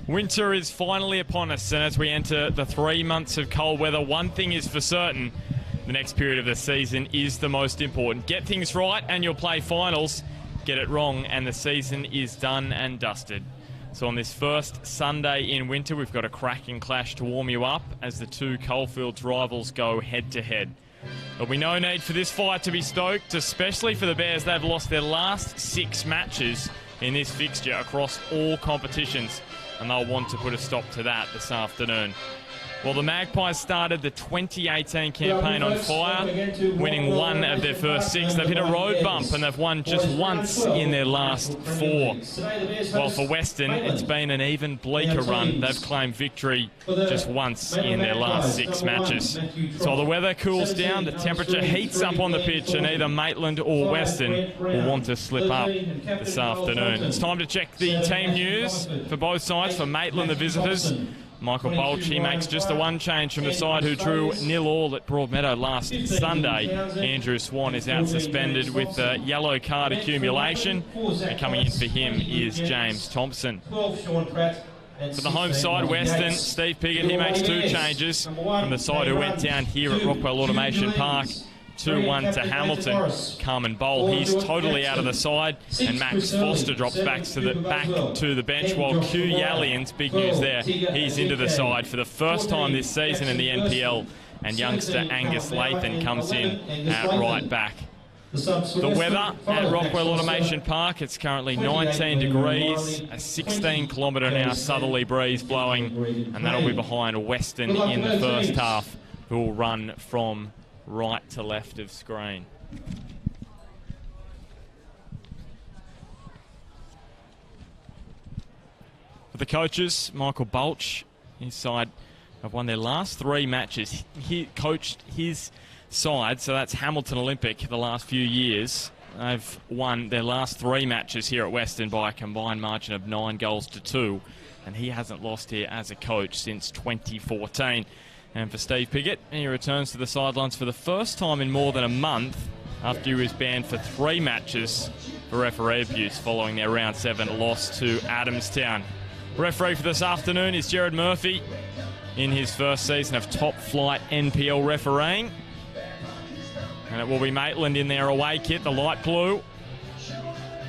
Winter is finally upon us, and as we enter the 3 months of cold weather, one thing is for certain: the next period of the season is the most important. Get things right and you'll play finals. Get it wrong and the season is done and dusted. So on this first Sunday in winter, we've got a cracking clash to warm you up as the two Coalfields rivals go head-to-head. There'll be no need for this fight to be stoked, especially for the Bears. They've lost their last 6 matches in this fixture across all competitions, and they'll want to put a stop to that this afternoon. Well, the Magpies started the 2018 campaign on fire, winning 1 of their first 6. They've hit a road bump and they've won just once in their last 4. While for Weston, it's been an even bleaker run. They've claimed victory just once in their last 6 matches. So the weather cools down, the temperature heats up on the pitch, and either Maitland or Weston will want to slip up this afternoon. It's time to check the team news for both sides. For Maitland, the visitors, Michael Bolch, he makes just the one change from the side who drew 0-0 at Broadmeadow last Sunday. Andrew Swan is out suspended with a yellow card accumulation, and coming in for him is James Thompson. For the home side, Weston, Steve Piggott, he makes 2 changes from the side who went down here at Rockwell Automation Park. 2-1 to Hamilton. Carmen Bowl, he's totally out of the side, and Max Foster drops back to the bench, while Q Yallians, big news there, he's into the side for the first time this season in the NPL, and youngster Angus Lathan comes in at right back. The weather at Rockwell Automation Park, it's currently 19 degrees, a 16 km/h southerly breeze blowing, and that'll be behind Weston in the first half, who will run from right to left of screen. For the coaches, Michael Bolch, his side have won their last 3 matches. He coached his side, so that's Hamilton Olympic, the last few years. They've won their last 3 matches here at Weston by a combined margin of 9-2, and he hasn't lost here as a coach since 2014. And for Steve Piggott, he returns to the sidelines for the first time in more than a month after he was banned for 3 matches for referee abuse following their round 7 loss to Adamstown. Referee for this afternoon is Jared Murphy in his first season of top-flight NPL refereeing. And it will be Maitland in their away kit, the light blue,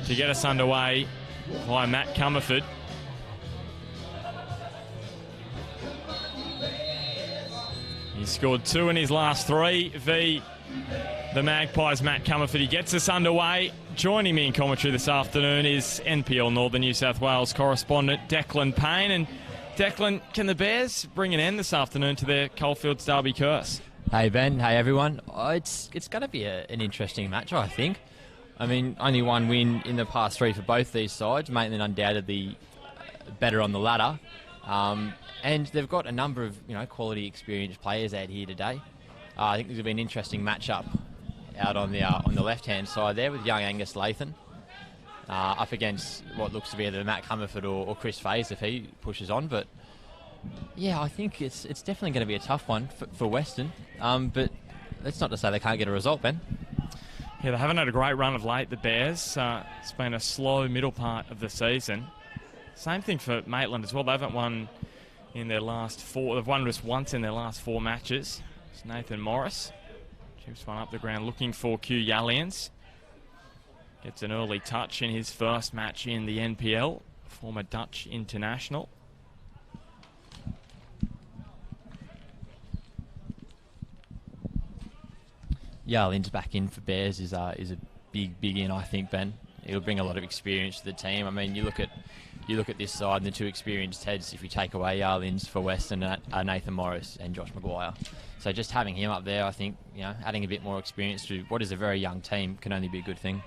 to get us underway by Matt Comerford. He scored 2 in his last 3 v the Magpies. Matt Comerford, he gets us underway. Joining me in commentary this afternoon is NPL Northern New South Wales correspondent Declan Payne. And Declan, can the Bears bring an end this afternoon to their Coalfields Derby curse? Hey Ben, hey everyone. It's going to be an interesting match, I think. I mean, only 1 win in the past 3 for both these sides. Maitland undoubtedly better on the ladder. And they've got a number of quality, experienced players out here today. I think this will be an interesting matchup out on the left-hand side there with young Angus Lathan up against what looks to be either Matt Comerford or Chris Faze if he pushes on. But yeah, I think it's definitely going to be a tough one for Weston. But that's not to say they can't get a result, Ben. Yeah, they haven't had a great run of late, the Bears. It's been a slow middle part of the season. Same thing for Maitland as well. They haven't won in their last 4. They've won just once in their last 4 matches. It's Nathan Morris. Chips one up the ground looking for Q Yallians. Gets an early touch in his first match in the NPL. Former Dutch international. Yallians back in for Bears is a big in, I think, Ben. It'll bring a lot of experience to the team. I mean, you look at this side and the 2 experienced heads. If you take away Yallians for Weston, Nathan Morris and Josh Maguire. So just having him up there, I think, adding a bit more experience to what is a very young team can only be a good thing.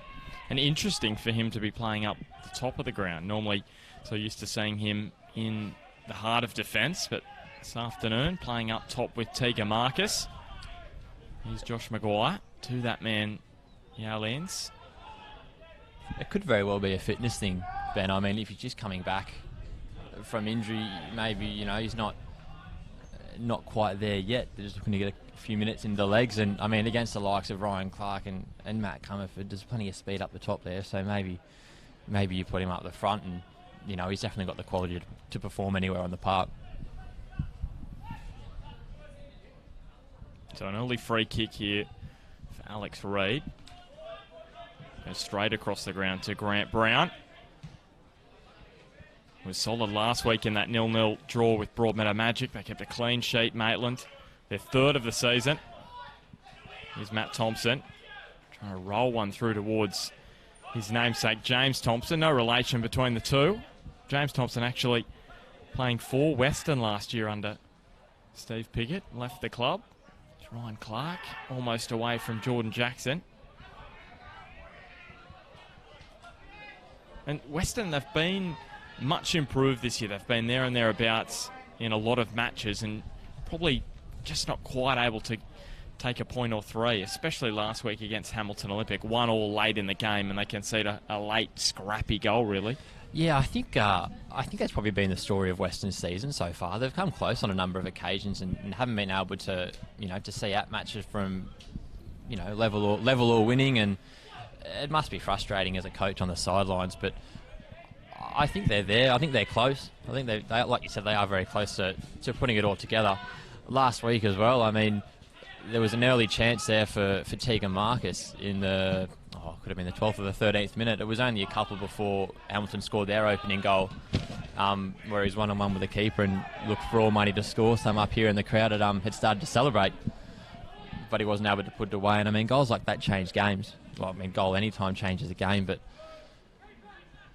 And interesting for him to be playing up the top of the ground. Normally, so used to seeing him in the heart of defence, but this afternoon playing up top with Teaga Marcus. Here's Josh Maguire to that man, Yallians. It could very well be a fitness thing, Ben. I mean, if he's just coming back from injury, maybe, he's not quite there yet. They're just looking to get a few minutes in the legs. And, I mean, against the likes of Ryan Clark and Matt Comerford, there's plenty of speed up the top there. So maybe you put him up the front and he's definitely got the quality to perform anywhere on the park. So an early free kick here for Alex Reid. Goes straight across the ground to Grant Brown. Was solid last week in that 0-0 draw with Broadmeadow Magic. They kept a clean sheet, Maitland. Their third of the season. Here's Matt Thompson. Trying to roll one through towards his namesake, James Thompson. No relation between the two. James Thompson actually playing for Weston last year under Steve Piggott. Left the club. It's Ryan Clark, almost away from Jordan Jackson. And Weston, they've been much improved this year. They've been there and thereabouts in a lot of matches and probably just not quite able to take a point or three, especially last week against Hamilton Olympic. 1-1 late in the game and they concede a late scrappy goal, really. Yeah, I think that's probably been the story of Western's season so far. They've come close on a number of occasions and haven't been able to, to see out matches from, level or winning, and it must be frustrating as a coach on the sidelines, but I think they're there. I think they're close. I think they like you said, they are very close to putting it all together. Last week as well, I mean, there was an early chance there for Tegan Marcus in the, could have been the 12th or the 13th minute. It was only a couple before Hamilton scored their opening goal, where he's one-on-one with the keeper and looked for all money to score. Some up here in the crowd had started to celebrate, but he wasn't able to put it away. And I mean, goals like that change games. Well, I mean, goal anytime changes a game, but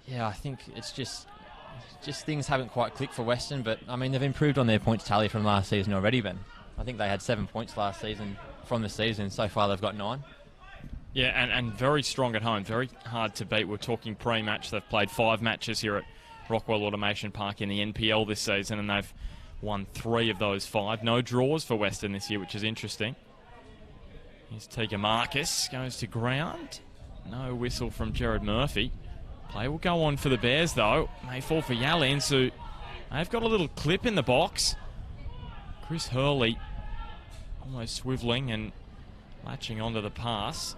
yeah, I think it's just things haven't quite clicked for Weston, but I mean, they've improved on their points tally from last season already, Ben. I think they had 7 points last season from the season. So far, they've got 9. Yeah, and very strong at home. Very hard to beat. We're talking pre-match. They've played 5 matches here at Rockwell Automation Park in the NPL this season, and they've won 3 of those 5. No draws for Weston this year, which is interesting. Here's Tegan Marcus. Goes to ground. No whistle from Jared Murphy. Play will go on for the Bears, though. May fall for Yallins, who they've got a little clip in the box. Chris Hurley almost swivelling and latching onto the pass.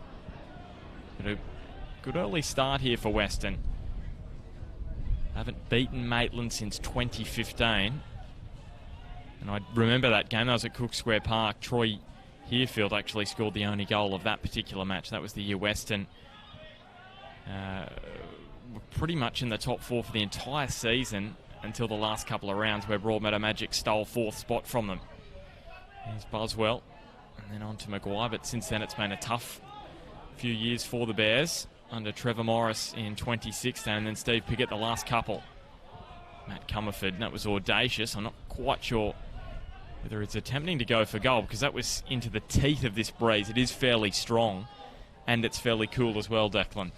But a good early start here for Weston. Haven't beaten Maitland since 2015. And I remember that game. That was at Cook Square Park. Troy Herefield actually scored the only goal of that particular match. That was the year Weston were pretty much in the top 4 for the entire season until the last couple of rounds where Broadmeadow Magic stole 4th spot from them. Here's Buswell and then on to Maguire, but since then it's been a tough few years for the Bears under Trevor Morris in 2016 and then Steve Piggott the last couple. Matt Comerford, and that was audacious. I'm not quite sure whether it's attempting to go for goal because that was into the teeth of this breeze. It is fairly strong and it's fairly cool as well, Declan.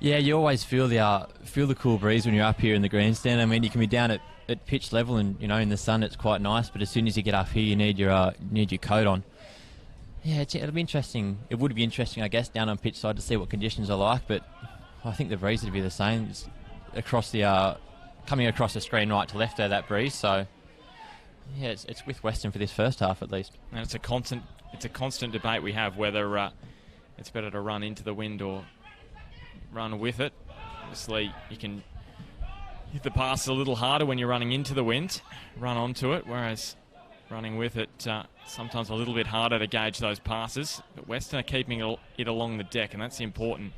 Yeah, you always feel the cool breeze when you're up here in the grandstand. I mean, you can be down at pitch level and, in the sun it's quite nice, but as soon as you get up here you need your coat on. Yeah, it'll be interesting. It would be interesting, I guess, down on pitch side to see what conditions are like, but I think the breeze would be the same. It's across coming across the screen right to left there, that breeze, so yeah, it's with Weston for this first half at least. And it's a constant debate we have whether it's better to run into the wind or run with it. Obviously, you can hit the pass a little harder when you're running into the wind, run onto it, whereas running with it, sometimes a little bit harder to gauge those passes. But Weston are keeping it along the deck, and that's the important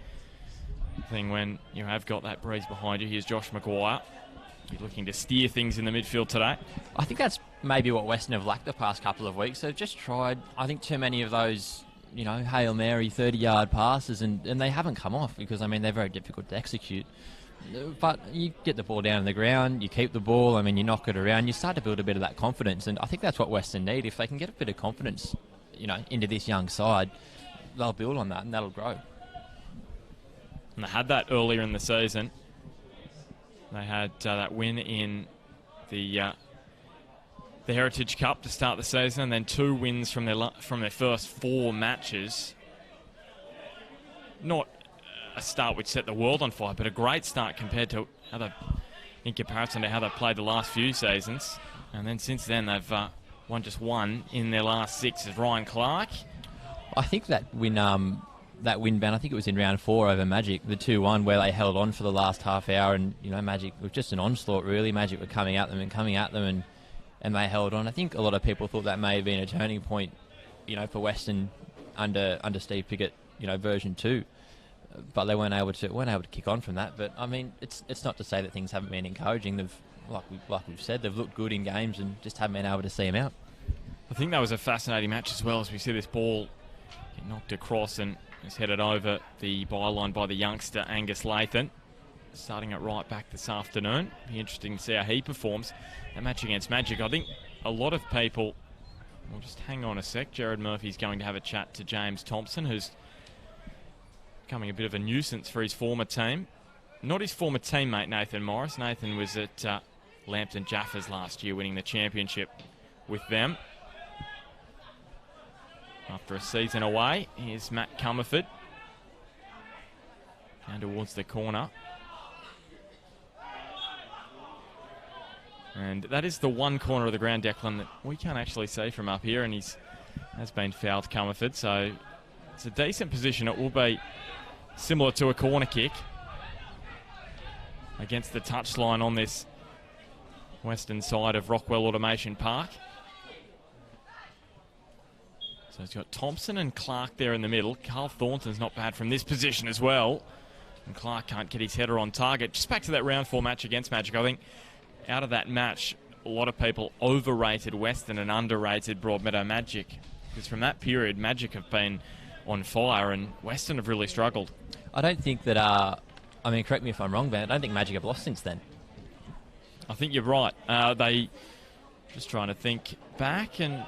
thing when you have got that breeze behind you. Here's Josh Maguire. You're looking to steer things in the midfield today. I think that's maybe what Weston have lacked the past couple of weeks. They've just tried, I think, too many of those Hail Mary 30-yard passes, and they haven't come off because, I mean, they're very difficult to execute. But you get the ball down on the ground, you keep the ball, I mean, you knock it around, you start to build a bit of that confidence, and I think that's what Weston need. If they can get a bit of confidence, into this young side, they'll build on that, and that'll grow. And they had that earlier in the season. They had that win in the Heritage Cup to start the season, and then 2 wins from their first 4 matches. Not a start which set the world on fire, but a great start compared to in comparison to how they've played the last few seasons. And then since then they've won just 1 in their last 6 as Ryan Clark. I think that win that win, Ben, I think it was in round 4 over Magic, the 2-1, where they held on for the last half hour, and Magic was just an onslaught, really. Magic were coming at them, and they held on. I think a lot of people thought that may have been a turning point, for Weston under Steve Pickett, version 2. But they weren't able to kick on from that. But I mean, it's not to say that things haven't been encouraging. They've, like we've said, they've looked good in games and just haven't been able to see them out. I think that was a fascinating match as well, as we see this ball get knocked across and is headed over the byline by the youngster Angus Lathan. Starting it right back this afternoon. Be interesting to see how he performs. That match against Magic, I think a lot of people... Well, just hang on a sec. Jared Murphy's going to have a chat to James Thompson, who's becoming a bit of a nuisance for his former team. Not his former teammate, Nathan Morris. Nathan was at Lambton Jaffers last year, winning the championship with them. After a season away, here's Matt Comerford. Down towards the corner. And that is the one corner of the ground, Declan, that we can't actually see from up here, and has been fouled, Comerford, so it's a decent position. It will be similar to a corner kick against the touchline on this western side of Rockwell Automation Park. So he's got Thompson and Clark there in the middle. Carl Thornton's not bad from this position as well. And Clark can't get his header on target. Just back to that round 4 match against Magic, I think out of that match, a lot of people overrated Weston and underrated Broadmeadow Magic. Because from that period, Magic have been on fire and Weston have really struggled. I don't think that, correct me if I'm wrong, Ben, I don't think Magic have lost since then. I think you're right. Just trying to think back, and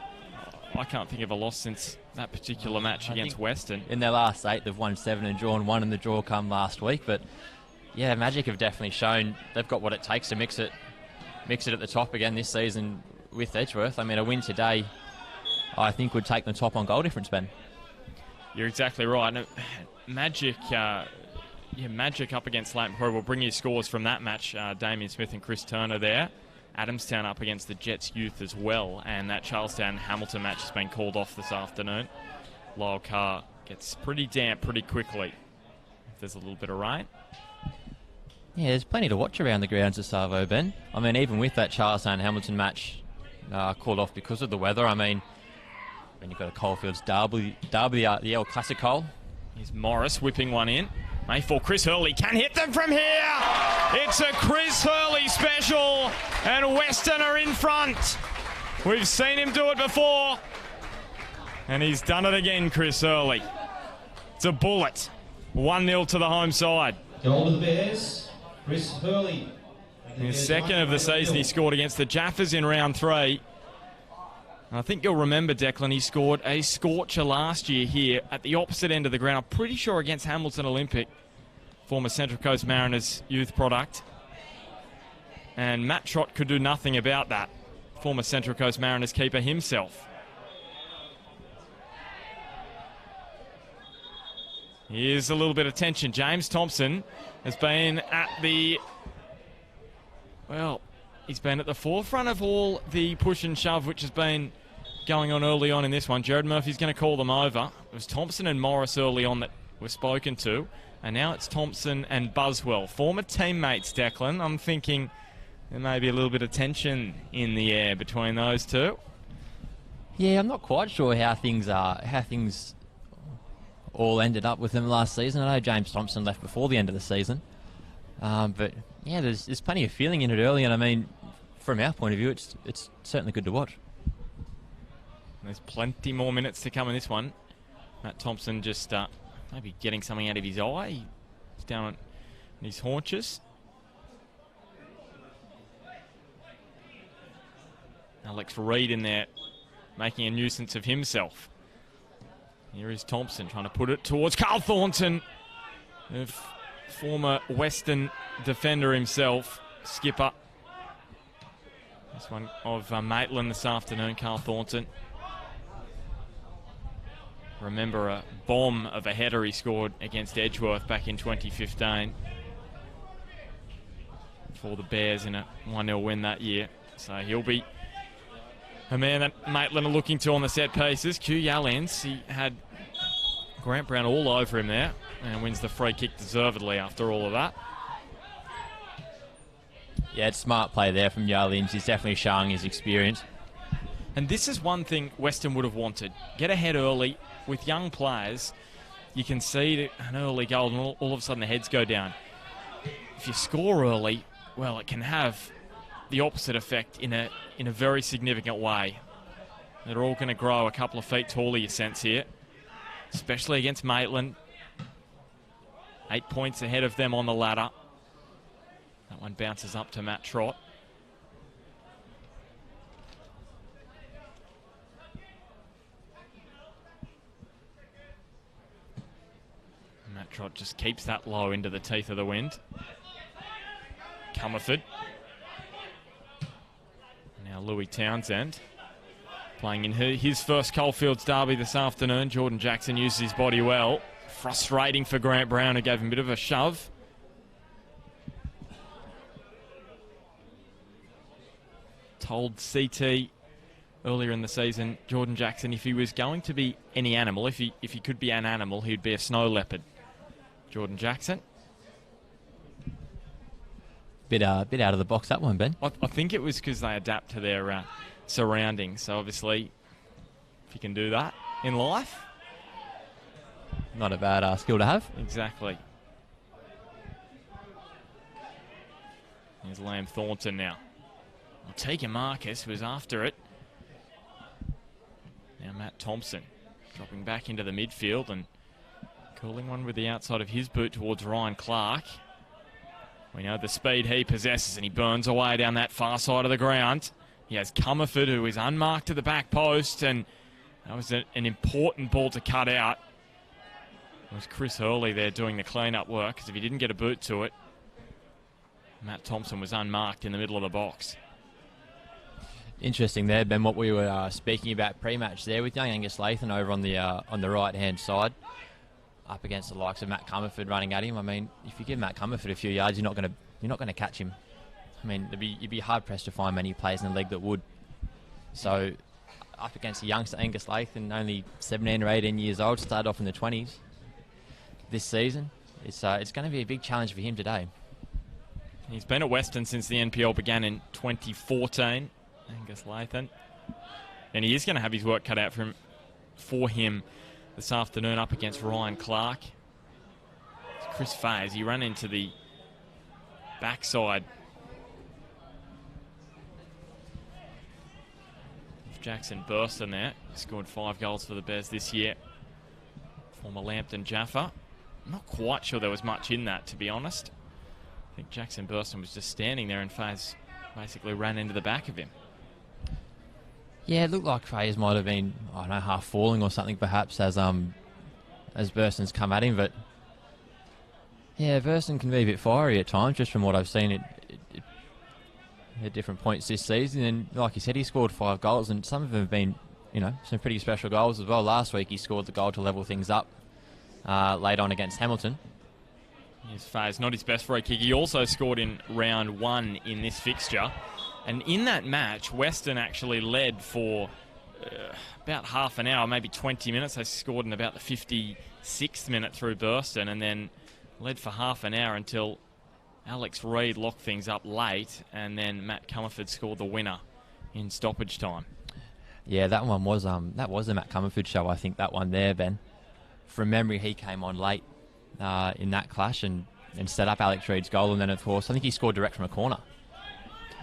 I can't think of a loss since that particular match against Weston. In their last 8, they've won 7 and drawn 1, and the draw come last week. But yeah, Magic have definitely shown they've got what it takes to mix it at the top again this season with Edgeworth. I mean, a win today, I think, would take the top on goal difference, Ben. You're exactly right. Magic up against Leighton Pro will bring you scores from that match. Damien Smith and Chris Turner there. Adamstown up against the Jets youth as well, and that Charlestown-Hamilton match has been called off this afternoon. Lyle Carr gets pretty damp pretty quickly if there's a little bit of rain. Yeah, there's plenty to watch around the grounds of Savo, Ben. I mean, even with that Charlestown-Hamilton match called off because of the weather, I mean, when you've got a Coalfields derby, the El Clasico. Here's Morris whipping one in. Mayfor Chris Hurley can hit them from here. It's a Chris Hurley special, and Weston are in front. We've seen him do it before, and he's done it again, Chris Hurley. It's a bullet. 1-0 to the home side. Goal to the Bears, Chris Hurley. His second of the season, he scored against the Jaffers in round 3. I think you'll remember, Declan, he scored a scorcher last year here at the opposite end of the ground. I'm pretty sure against Hamilton Olympic, former Central Coast Mariners youth product. And Matt Trott could do nothing about that, former Central Coast Mariners keeper himself. Here's a little bit of tension. James Thompson has been at the... Well, he's been at the forefront of all the push and shove, which has been going on early on in this one. Jared Murphy's going to call them over. It was Thompson and Morris early on that were spoken to. And now it's Thompson and Buswell. Former teammates, Declan. I'm thinking there may be a little bit of tension in the air between those two. Yeah, I'm not quite sure how things all ended up with them last season. I know James Thompson left before the end of the season. But yeah, there's plenty of feeling in it early, and I mean, from our point of view, it's certainly good to watch. There's plenty more minutes to come in this one. Matt Thompson just maybe getting something out of his eye. He's down on his haunches. Alex Reid in there making a nuisance of himself. Here is Thompson trying to put it towards Carl Thornton. Former Western defender himself, skipper. This one of Maitland this afternoon, Carl Thornton. Remember a bomb of a header he scored against Edgeworth back in 2015 for the Bears in a 1-0 win that year. So he'll be a man that Maitland are looking to on the set pieces. Q Yallens, he had Grant Brown all over him there and wins the free kick deservedly after all of that. Yeah, it's smart play there from Yarlins. He's definitely showing his experience. And this is one thing Weston would have wanted. Get ahead early with young players. You can see an early goal and all of a sudden the heads go down. If you score early, well, it can have the opposite effect in a very significant way. They're all going to grow a couple of feet taller, you sense here, especially against Maitland. 8 points ahead of them on the ladder. That one bounces up to Matt Trott. Matt Trott just keeps that low into the teeth of the wind. Comerford. Now Louis Townsend playing in his first Coalfields derby this afternoon. Jordan Jackson uses his body well. Frustrating for Grant Brown, who gave him a bit of a shove. Told CT earlier in the season, Jordan Jackson, if he was going to be any animal, if he could be an animal, he'd be a snow leopard. Jordan Jackson. Bit out of the box, that one, Ben. I think it was because they adapt to their surroundings. So obviously, if you can do that in life. Not a bad skill to have. Exactly. Here's Liam Thornton now. Tegan Marcus was after it. Now Matt Thompson dropping back into the midfield and calling one with the outside of his boot towards Ryan Clark. We know the speed he possesses and he burns away down that far side of the ground. He has Comerford, who is unmarked to the back post, and that was an important ball to cut out. It was Chris Hurley there doing the clean-up work, because if he didn't get a boot to it, Matt Thompson was unmarked in the middle of the box. Interesting there, Ben, what we were speaking about pre-match there with young Angus Lathan over on the right-hand side, up against the likes of Matt Comerford running at him. I mean, if you give Matt Comerford a few yards, you're not going to catch him. I mean, you'd be hard-pressed to find many players in the league that would. So, up against a youngster, Angus Lathan, only 17 or 18 years old, started off in the 20s this season. It's going to be a big challenge for him today. He's been at Weston since the NPL began in 2014. Angus Lathan. And he is going to have his work cut out for him this afternoon up against Ryan Clark. It's Chris Faye, he ran into the backside of Jackson Burston there. He scored 5 goals for the Bears this year. Former Lambton Jaffa. I'm not quite sure there was much in that, to be honest. I think Jackson Burston was just standing there and Faze basically ran into the back of him. Yeah, it looked like Faze might have been, I don't know, half falling or something perhaps as Burston's come at him, but yeah, Burston can be a bit fiery at times, just from what I've seen at different points this season. And like you said, he scored 5 goals, and some of them have been, some pretty special goals as well. Last week he scored the goal to level things up late on against Hamilton. Here's Faze, not his best free kick. He also scored in round 1 in this fixture. And in that match, Weston actually led for about half an hour, maybe 20 minutes. They scored in about the 56th minute through Burston, and then led for half an hour until Alex Reid locked things up late, and then Matt Comerford scored the winner in stoppage time. Yeah, that one was the Matt Comerford show, I think, that one there, Ben. From memory, he came on late in that clash and set up Alex Reid's goal, and then, of course, I think he scored direct from a corner.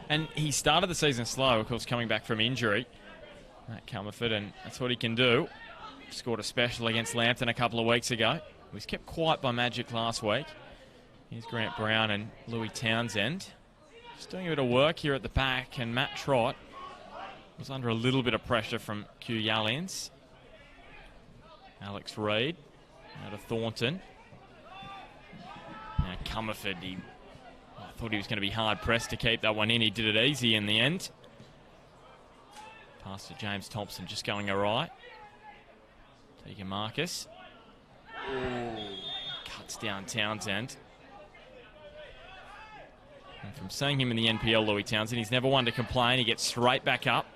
And he started the season slow, of course, coming back from injury, Matt Comerford, and that's what he can do. Scored a special against Lambton a couple of weeks ago. He was kept quiet by Magic last week. Here's Grant Brown and Louis Townsend. Just doing a bit of work here at the back, and Matt Trott was under a little bit of pressure from Q Yallins. Alex Reid out of Thornton. Now Comerford, I thought he was going to be hard-pressed to keep that one in. He did it easy in the end. Pass to James Thompson, just going all right. Tegan Marcus. Ooh, cuts down Townsend. And from seeing him in the NPL, Louis Townsend, he's never one to complain. He gets straight back up.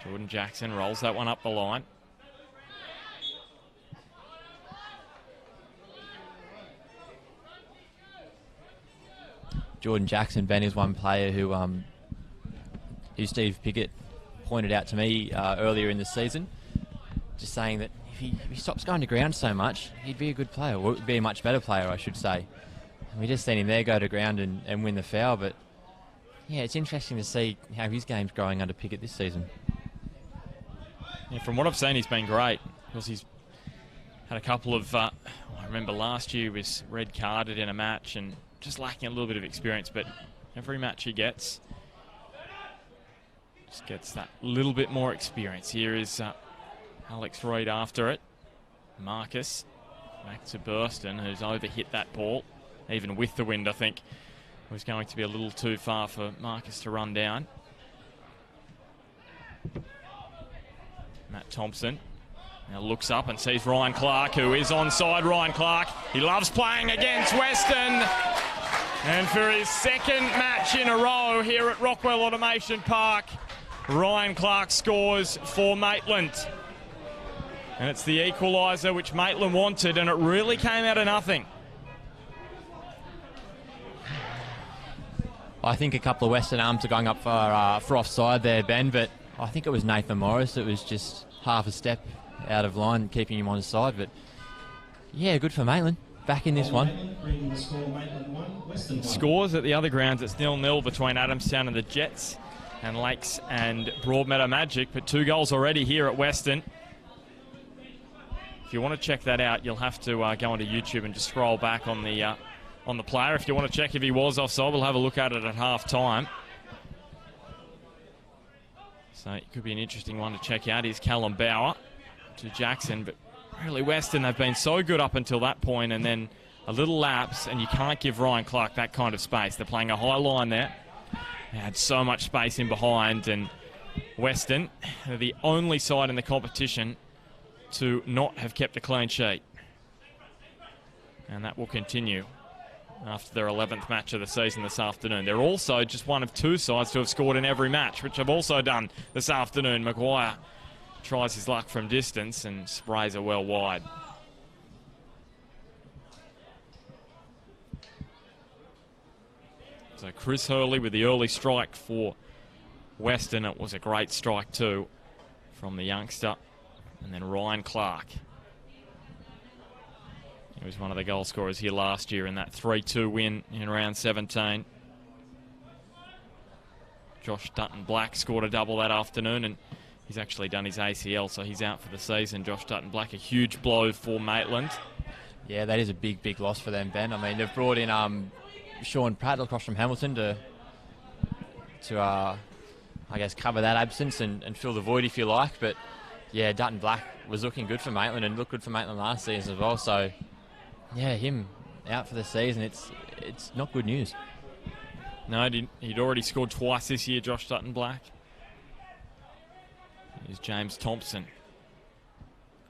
Jordan Jackson rolls that one up the line. Jordan Jackson, Ben, is one player who Steve Pickett pointed out to me earlier in the season, just saying that if he stops going to ground so much, he'd be a good player, or be a much better player, I should say. And we just seen him there go to ground and win the foul, but yeah, it's interesting to see how his game's growing under Pickett this season. Yeah, from what I've seen, he's been great, because he's had a couple of, I remember last year he was red carded in a match and just lacking a little bit of experience, but every match he gets, just gets that little bit more experience. Here is Alex Reid after it. Marcus back to Burston, who's overhit that ball. Even with the wind, I think it was going to be a little too far for Marcus to run down. Matt Thompson now looks up and sees Ryan Clark, who is onside. Ryan Clark, he loves playing against Weston. And for his second match in a row here at Rockwell Automation Park, Ryan Clark scores for Maitland. And it's the equaliser which Maitland wanted, and it really came out of nothing. I think a couple of Western arms are going up for offside there, Ben, but I think it was Nathan Morris that was just half a step out of line, keeping him on his side. But yeah, good for Maitland. Back in this one. Scores at the other grounds, it's 0-0 between Adamstown and the Jets, and Lakes and Broadmeadow Magic, but 2 goals already here at Weston. If you want to check that out, you'll have to go onto YouTube and just scroll back on the player. If you want to check if he was offside, we'll have a look at it at half time. So it could be an interesting one to check out. Here's Callum Bauer to Jackson, but really Weston, they've been so good up until that point, and then a little lapse, and you can't give Ryan Clark that kind of space. They're playing a high line there. They had so much space in behind, and Weston are the only side in the competition to not have kept a clean sheet. And that will continue after their 11th match of the season this afternoon. They're also just one of 2 sides to have scored in every match, which have also done this afternoon. Maguire tries his luck from distance and sprays it well wide. So Chris Hurley with the early strike for Weston. It was a great strike too from the youngster. And then Ryan Clark. He was one of the goal scorers here last year in that 3-2 win in round 17. Josh Dutton-Black scored a double that afternoon, and he's actually done his ACL, so he's out for the season. Josh Dutton-Black, a huge blow for Maitland. Yeah, that is a big, big loss for them, Ben. I mean, they've brought in Sean Pratt across from Hamilton to I guess, cover that absence and fill the void, if you like. But yeah, Dutton-Black was looking good for Maitland and looked good for Maitland last season as well. So yeah, him out for the season, it's not good news. No, he'd already scored twice this year, Josh Dutton-Black. Here's James Thompson.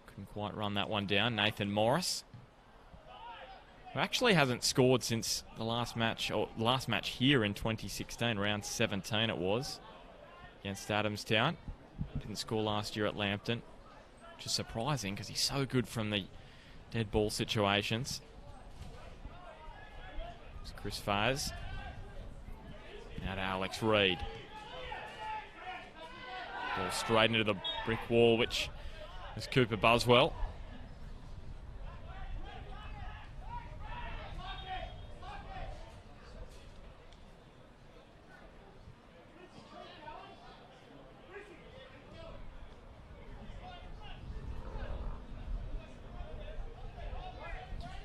Couldn't quite run that one down. Nathan Morris, who actually hasn't scored since the last match here in 2016, round 17 it was, against Adamstown. Didn't score last year at Lambton, which is surprising because he's so good from the dead ball situations. It's Chris Faz. Now to Alex Reid. Ball straight into the brick wall, which is Cooper Buswell.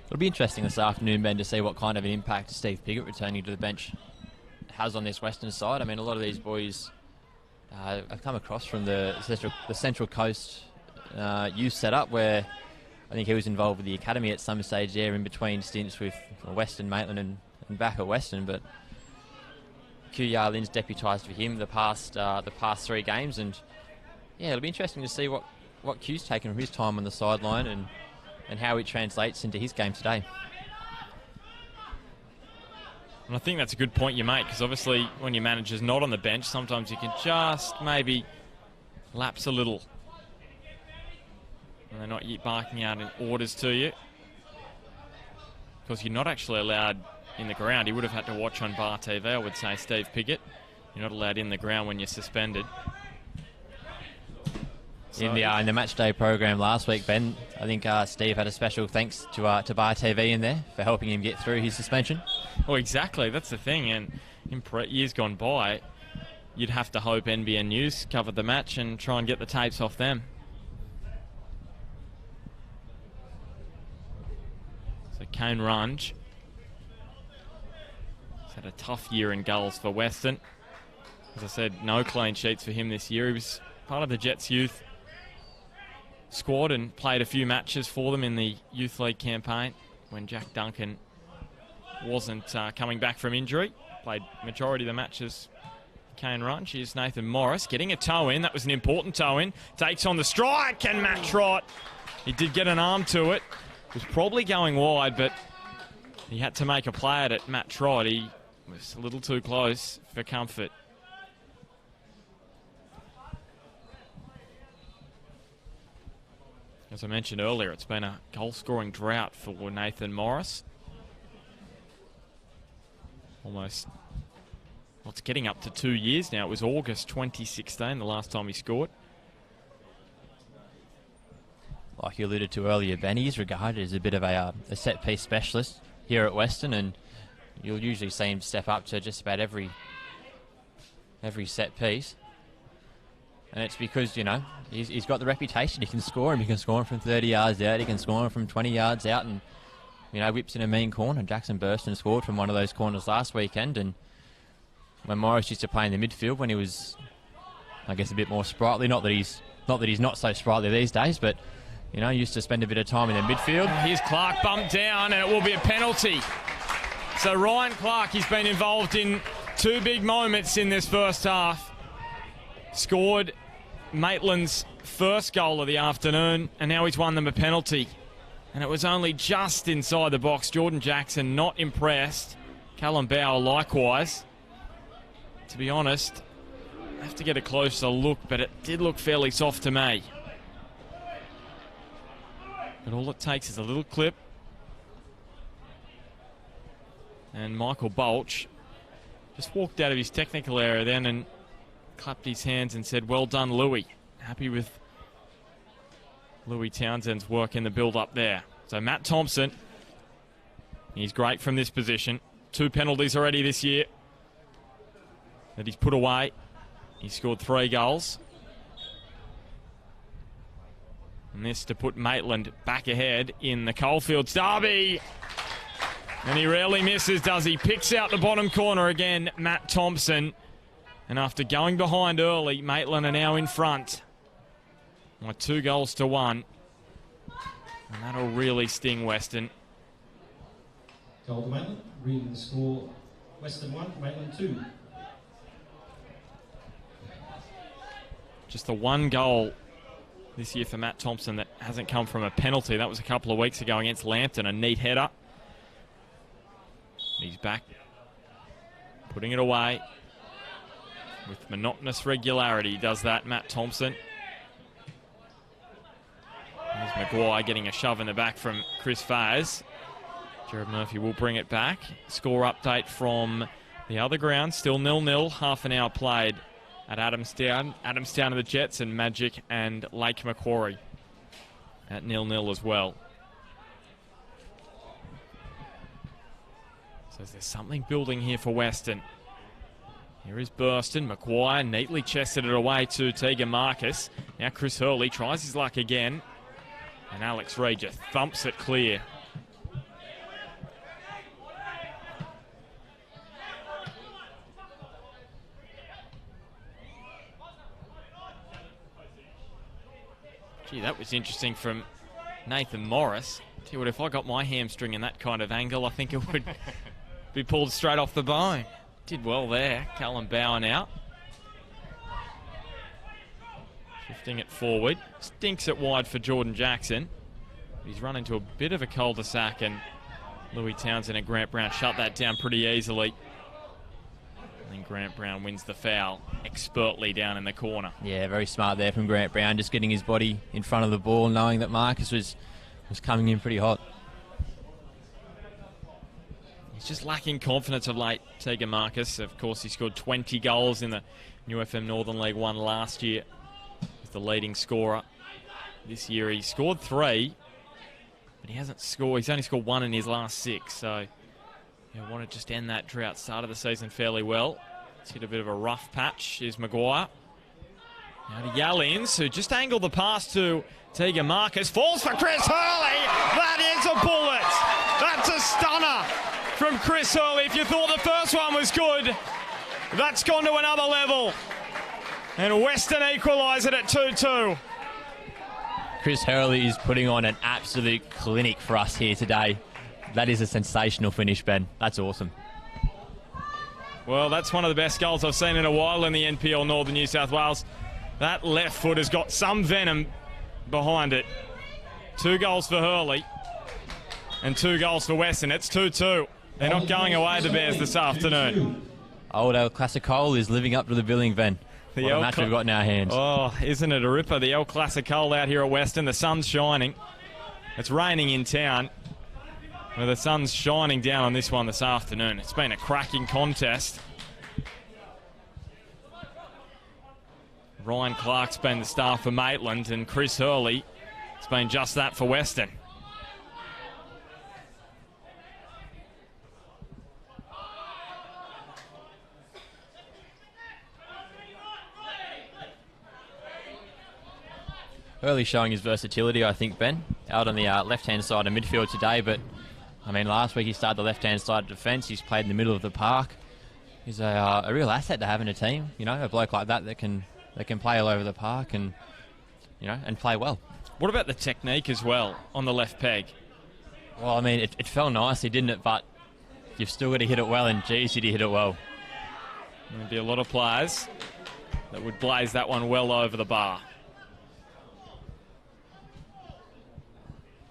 It'll be interesting this afternoon, Ben, to see what kind of an impact Steve Pickett returning to the bench has on this Western side. I mean, a lot of these boys have come across from the Central Coast youth setup, where I think he was involved with the academy at some stage there, in between stints with Weston, Maitland and back at Weston. But Q Yar Lin's deputised for him the past 3 games, and yeah, it'll be interesting to see what Q's taken from his time on the sideline and how it translates into his game today. And I think that's a good point you make, because obviously when your manager's not on the bench, sometimes you can just maybe lapse a little. And they're not barking out in orders to you, because you're not actually allowed in the ground. He would have had to watch on Bar TV, I would say, Steve Piggott. You're not allowed in the ground when you're suspended. So in the match day program last week, Ben, I think Steve had a special thanks to Bar TV in there for helping him get through his suspension. Well, exactly. That's the thing. And in years gone by, you'd have to hope NBN News covered the match and try and get the tapes off them. So Kane Runge has had a tough year in goals for Weston. As I said, no clean sheets for him this year. He was part of the Jets youth squad and played a few matches for them in the Youth League campaign when Jack Duncan wasn't coming back from injury. Played majority of the matches. Kane Runge. Here's Nathan Morris getting a toe in. That was an important toe in. Takes on the strike, and Matt Trott. He did get an arm to it. It was probably going wide, but he had to make a play at it. Matt Trott, he was a little too close for comfort. As I mentioned earlier, it's been a goal-scoring drought for Nathan Morris. Almost, well, it's getting up to 2 years now. It was August 2016, the last time he scored. Like you alluded to earlier, Ben, he's regarded as a bit of a set-piece specialist here at Weston, and you'll usually see him step up to just about every set piece. And it's because, you know, he's got the reputation. He can score him. He can score him from 30 yards out. He can score him from 20 yards out, and, you know, whips in a mean corner. Jackson Burston scored from one of those corners last weekend, and when Morris used to play in the midfield when he was, I guess, a bit more sprightly, not that he's not so sprightly these days, but, you know, used to spend a bit of time in the midfield. Here's Clark bumped down, and it will be a penalty. So Ryan Clark, he's been involved in two big moments in this first half. Scored Maitland's first goal of the afternoon, and now he's won them a penalty. And it was only just inside the box. Jordan Jackson not impressed. Callum Bauer likewise. To be honest, I have to get a closer look, but it did look fairly soft to me. But all it takes is a little clip. And Michael Bolch just walked out of his technical area then and clapped his hands and said, "Well done, Louis." Happy with Louis Townsend's work in the build-up there. So Matt Thompson, he's great from this position. 2 penalties already this year that he's put away. He scored 3 goals. And this to put Maitland back ahead in the Coalfields derby. And he rarely misses, does he? Picks out the bottom corner again, Matt Thompson. And after going behind early, Maitland are now in front by 2 goals to 1. And that'll really sting Weston. Goal to Maitland, reading the score, Weston 1, Maitland 2. Just the 1 goal this year for Matt Thompson that hasn't come from a penalty. That was a couple of weeks ago against Lambton, a neat header. He's back, putting it away with monotonous regularity. He does that, Matt Thompson. There's Maguire getting a shove in the back from Chris Faz. Jared Murphy will bring it back. Score update from the other ground, still 0-0, half an hour played at Adamstown. Adamstown of the Jets and Magic and Lake Macquarie at 0-0 as well. So there's something building here for Weston. Here is Burston. Maguire neatly chested it away to Tegan Marcus. Now Chris Hurley tries his luck again. And Alex Reid just thumps it clear. Gee, that was interesting from Nathan Morris. Tell you what, if I got my hamstring in that kind of angle, I think it would be pulled straight off the bone. Did well there. Callum Bauer now. Shifting it forward. Stinks it wide for Jordan Jackson. He's run into a bit of a cul-de-sac, and Louis Townsend and Grant Brown shut that down pretty easily. And then Grant Brown wins the foul expertly down in the corner. Yeah, very smart there from Grant Brown, just getting his body in front of the ball, knowing that Marcus was coming in pretty hot. he's just lacking confidence of late. Tegan Marcus, of course, he scored 20 goals in the UFM Northern League 1 last year. He's the leading scorer. This year he scored 3, but he hasn't scored. He's only scored 1 in his last 6, so I want to just end that drought. Started the season fairly well. It's hit a bit of a rough patch. Here's Maguire. Now to Yallins, who just angled the pass to Tegan Marcus. Falls for Chris Hurley. That is a bullet. That's a stunner from Chris Hurley. If you thought the first one was good, that's gone to another level. And Weston equalise it at 2-2. Chris Hurley is putting on an absolute clinic for us here today. That is a sensational finish, Ben. That's awesome. Well, that's one of the best goals I've seen in a while in the NPL Northern New South Wales. That left foot has got some venom behind it. 2 goals for Hurley and 2 goals for Weston. It's 2-2. They're not going away, the Bears, this afternoon. Old El Clasico is living up to the billing, Ben. What a match we've got in our hands. Oh, isn't it a ripper? The El Clasico out here at Weston. The sun's shining. It's raining in town. Well, the sun's shining down on this one this afternoon. It's been a cracking contest. Ryan Clark's been the star for Maitland, and Chris Hurley has been just that for Weston. Hurley showing his versatility, I think, Ben, out on the left-hand side of midfield today. But, I mean, last week he started the left-hand side of defence. He's played in the middle of the park. He's a real asset to have in a team, you know, a bloke like that that can play all over the park and, you know, and play well. What about the technique as well on the left peg? Well, I mean, it fell nicely, didn't it? But you've still got to hit it well, and geez, did he hit it well. There'd be a lot of players that would blaze that one well over the bar.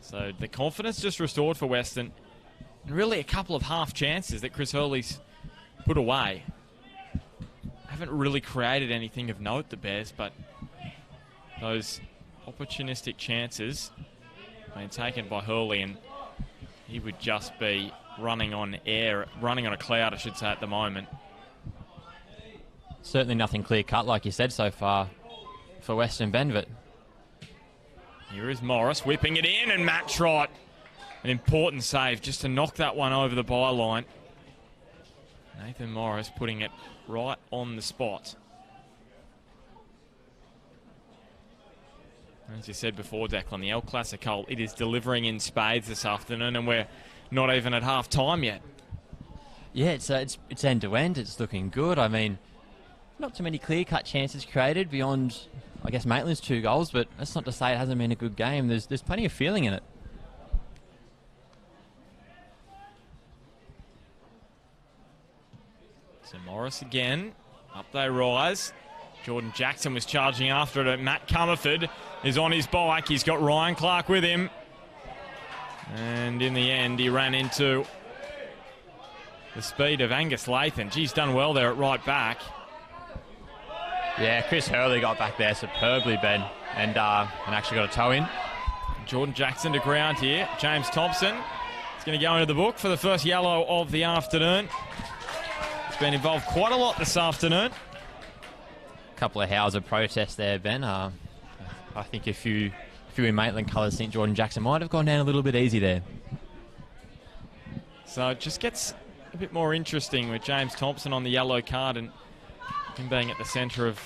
So the confidence just restored for Weston. And really a couple of half chances that Chris Hurley's put away. Haven't really created anything of note, the Bears, but those opportunistic chances being taken by Hurley, and he would just be running on air, running on a cloud, I should say, at the moment. Certainly nothing clear-cut, like you said, so far for Western Ben, but here is Morris whipping it in, and Matt Trott, an important save just to knock that one over the byline. Nathan Morris putting it right on the spot. As you said before, Declan, the El Clasico, it is delivering in spades this afternoon, and we're not even at half time yet. Yeah, it's end to end. It's looking good. I mean, not too many clear-cut chances created beyond, I guess, Maitland's 2 goals, but that's not to say it hasn't been a good game. There's plenty of feeling in it. So Morris again, up they rise. Jordan Jackson was charging after it. Matt Comerford is on his bike. He's got Ryan Clark with him. And in the end, he ran into the speed of Angus Lathan. He's done well there at right back. Yeah, Chris Hurley got back there superbly, Ben, and actually got a toe in. Jordan Jackson to ground here. James Thompson is going to go into the book for the first yellow of the afternoon. He's been involved quite a lot this afternoon. A couple of howls of protest there, Ben. I think if you in Maitland colours think Jordan Jackson might have gone down a little bit easy there. So it just gets a bit more interesting with James Thompson on the yellow card and him being at the centre of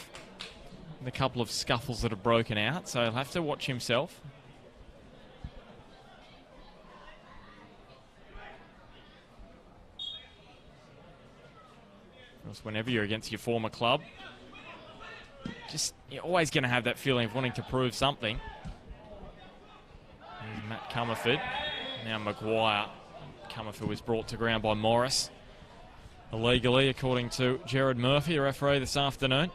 the couple of scuffles that have broken out. So he'll have to watch himself. Of course, whenever you're against your former club, you're always going to have that feeling of wanting to prove something. There's Matt Comerford. Now Maguire. Comerford was brought to ground by Morris illegally, according to Gerard Murphy, the referee this afternoon.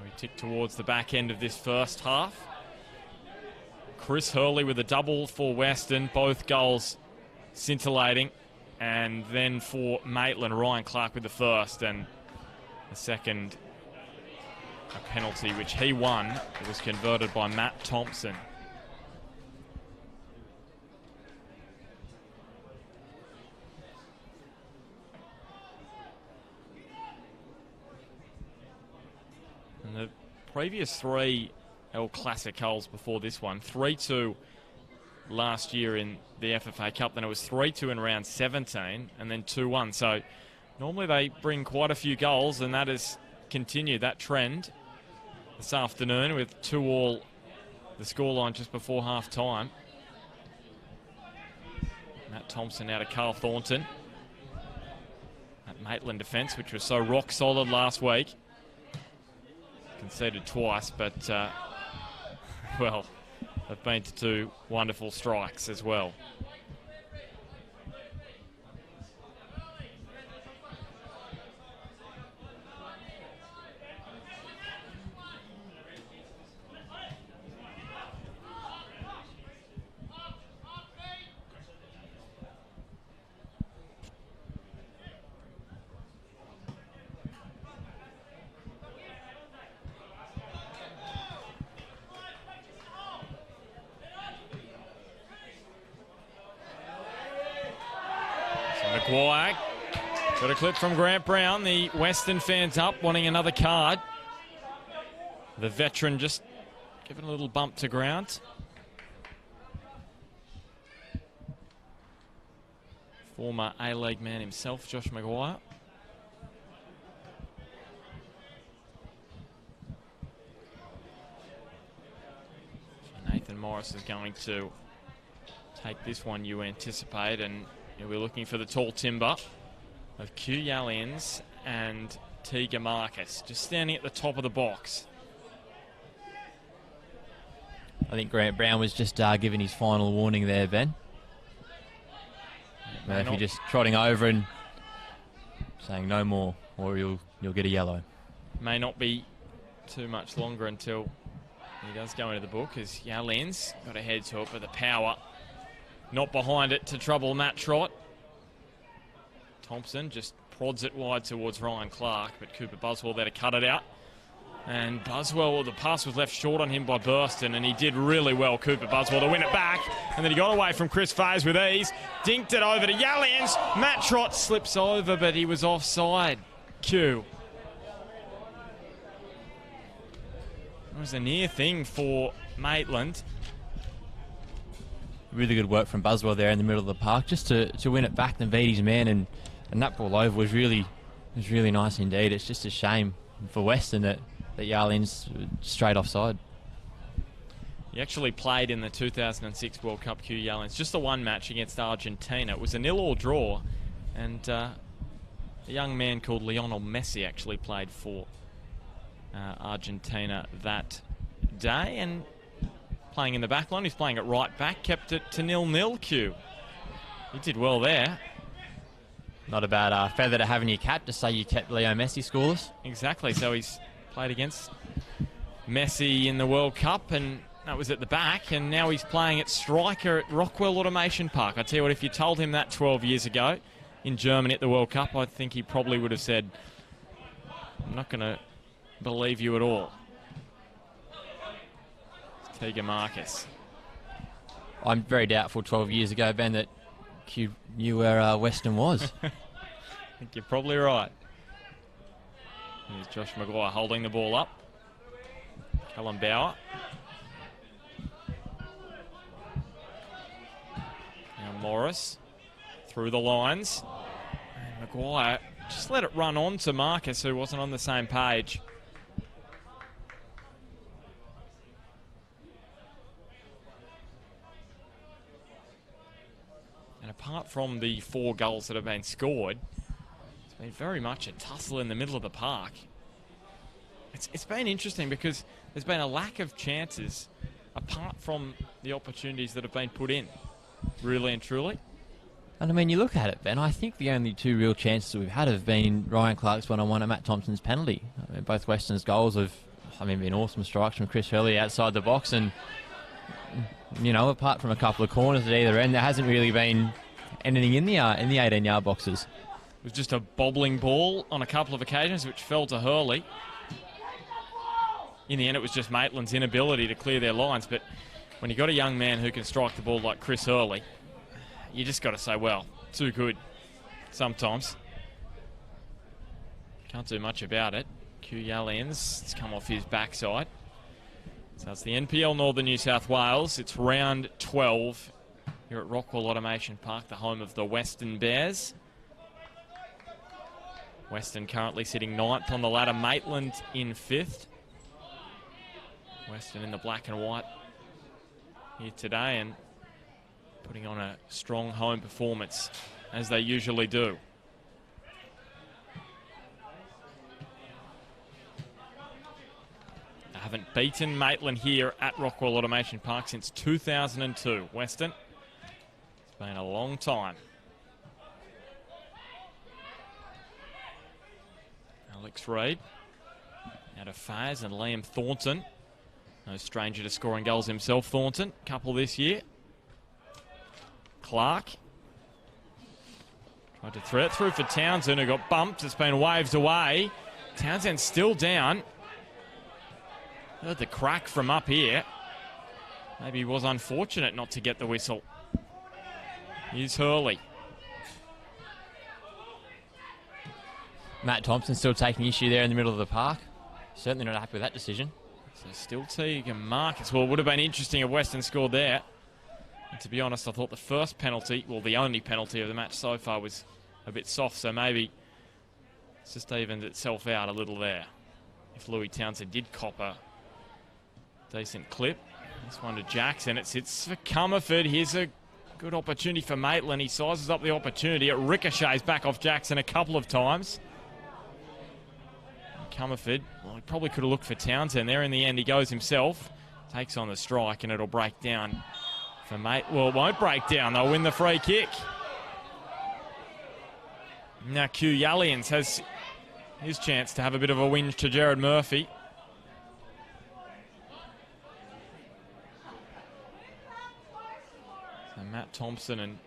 We tick towards the back end of this first half. Chris Hurley with a double for Weston, both goals scintillating. And then for Maitland, Ryan Clark with the first, and the second a penalty which he won. It was converted by Matt Thompson. And the previous 3 El Clasicos before this one, 3-2 last year in the FFA Cup, then it was 3-2 in round 17, and then 2-1. So normally they bring quite a few goals, and that has continued that trend this afternoon with 2-2 the scoreline just before half time. Matt Thompson out of Carl Thornton. That Maitland defence, which was so rock solid last week. Conceded twice, but well, they've been to 2 wonderful strikes as well. Maguire got a clip from Grant Brown. The Weston fans up, wanting another card. The veteran just giving a little bump to Grant. Former A-League man himself, Josh Maguire. Nathan Morris is going to take this one, you anticipate, and we're looking for the tall timber of Q Yalians and Teague Marcus, just standing at the top of the box. I think Grant Brown was just giving his final warning there, Ben. Murphy just trotting over and saying no more, or you'll get a yellow. May not be too much longer until he does go into the book, as Yalians got a head to it, but the power not behind it to trouble Matt Trott. Thompson just prods it wide towards Ryan Clark, but Cooper Buswell there to cut it out. And Buswell, the pass was left short on him by Burston, and he did really well, Cooper Buswell, to win it back. And then he got away from Chris Faze with ease, dinked it over to Yalians. Matt Trott slips over, but he was offside. Q. It was a near thing for Maitland. Really good work from Buswell there in the middle of the park, just to win it back and beat his man, and that ball over was really nice indeed. It's just a shame for Weston that Yarlin's straight offside. He actually played in the 2006 World Cup, Q Yarlins, just the one match against Argentina. It was a 0-0 draw, and a young man called Lionel Messi actually played for Argentina that day, and playing in the back line, he's playing at right back, kept it to 0-0, Q. He did well there. Not a bad feather to have in your cap to say you kept Leo Messi scoreless. Exactly, so he's played against Messi in the World Cup, and that was at the back, and now he's playing at striker at Rockwell Automation Park. I tell you what, if you told him that 12 years ago in Germany at the World Cup, I think he probably would have said, I'm not going to believe you at all. Teague Marcus. I'm very doubtful 12 years ago, Ben, that Q knew where Weston was. I think you're probably right. Here's Josh Maguire holding the ball up. Callum Bauer. Now Morris through the lines. And Maguire just let it run on to Marcus, who wasn't on the same page. And apart from the 4 goals that have been scored, it's been very much a tussle in the middle of the park. It's been interesting because there's been a lack of chances apart from the opportunities that have been put in, really and truly. And I mean, you look at it, Ben, I think the only 2 real chances we've had have been Ryan Clark's one-on-one and Matt Thompson's penalty. I mean, both Weston's goals have, been awesome strikes from Chris Hurley outside the box, and apart from a couple of corners at either end, there hasn't really been anything in the 18-yard boxes. It was just a bobbling ball on a couple of occasions, which fell to Hurley. in the end, it was just Maitland's inability to clear their lines. But when you got a young man who can strike the ball like Chris Hurley, you just got to say, well, too good sometimes. Can't do much about it. Q Yallians, it's come off his backside. So it's the NPL Northern New South Wales. It's round 12 here at Rockwell Automation Park, the home of the Weston Bears. Weston currently sitting 9th on the ladder. Maitland in 5th. Weston in the black and white here today and putting on a strong home performance, as they usually do. They haven't beaten Maitland here at Rockwell Automation Park since 2002. Weston, it's been a long time. Alex Reid out of Faz and Liam Thornton. No stranger to scoring goals himself, Thornton. Couple this year. Clark tried to thread it through for Townsend, who got bumped. It's been waved away. Townsend still down. Heard the crack from up here. Maybe he was unfortunate not to get the whistle. Here's Hurley. Matt Thompson still taking issue there in the middle of the park. Certainly not happy with that decision. So still Teague and Marcus. Well, it would have been interesting if Weston scored there. And to be honest, I thought the first penalty, well, the only penalty of the match so far, was a bit soft. So maybe it's just evened itself out a little there. If Louis Townsend did cop a decent clip. This one to Jackson. It sits for Comerford. Here's a good opportunity for Maitland. He sizes up the opportunity. It ricochets back off Jackson a couple of times. Comerford, well, he probably could have looked for Townsend there. In the end, he goes himself, takes on the strike, and it'll break down for Well, it won't break down. They'll win the free kick. Now Q Yallians has his chance to have a bit of a whinge to Jared Murphy. So Matt Thompson and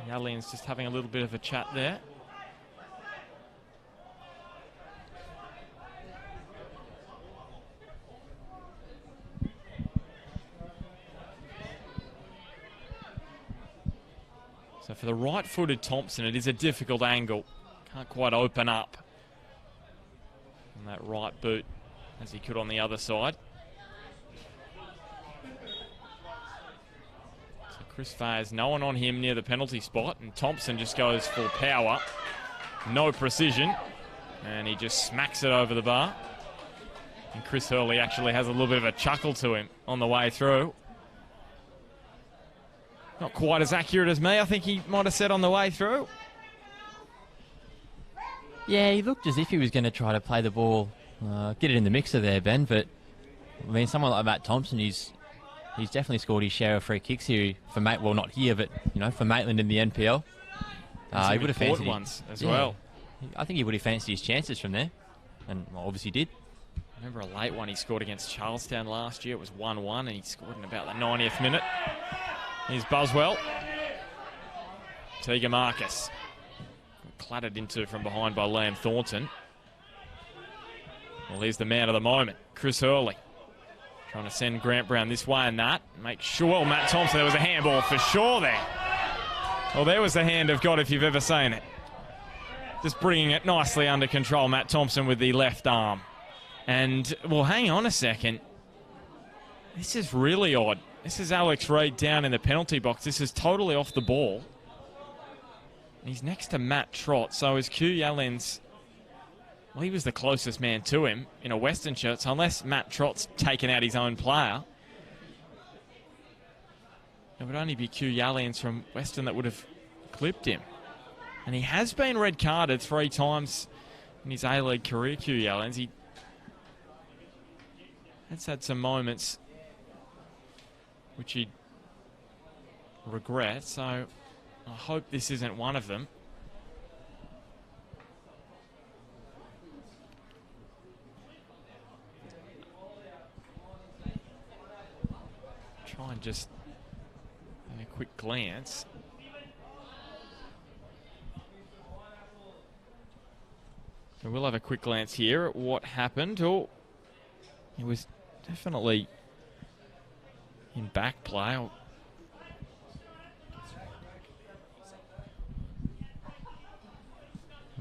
Yallians just having a little bit of a chat there. So for the right-footed Thompson, it is a difficult angle. Can't quite open up on that right boot as he could on the other side. So Chris Fayes, no one on him near the penalty spot, and Thompson just goes full power. No precision, and he just smacks it over the bar. And Chris Hurley actually has a little bit of a chuckle to him on the way through. Not quite as accurate as me, I think he might have said on the way through. Yeah, he looked as if he was going to try to play the ball, get it in the mixer there, Ben. But I mean, someone like Matt Thompson, he's definitely scored his share of free kicks here for well, not here, but for Maitland in the NPL. He would have fancied ones as well. I think he would have fancied his chances from there, and obviously did. I remember a late one he scored against Charlestown last year. It was 1-1, and he scored in about the 90th minute. Here's Buswell. Teague Marcus. Clattered into from behind by Liam Thornton. Well, here's the man of the moment, Chris Hurley. Trying to send Grant Brown this way and that. Make sure, well, Matt Thompson, there was a handball for sure there. Well, there was the hand of God if you've ever seen it. Just bringing it nicely under control, Matt Thompson with the left arm. And, well, hang on a second. This is really odd. This is Alex Reid down in the penalty box. This is totally off the ball. And he's next to Matt Trott. So is Q Yallians. Well, he was the closest man to him in a Western shirt. So unless Matt Trott's taken out his own player, it would only be Q Yallians from Western that would have clipped him. And he has been red carded 3 times in his A-League career, Q Yallians. He has had some moments which he'd regret, so I hope this isn't one of them. Try and just have a quick glance. So we'll have a quick glance here at what happened. Oh, it was definitely in back play. And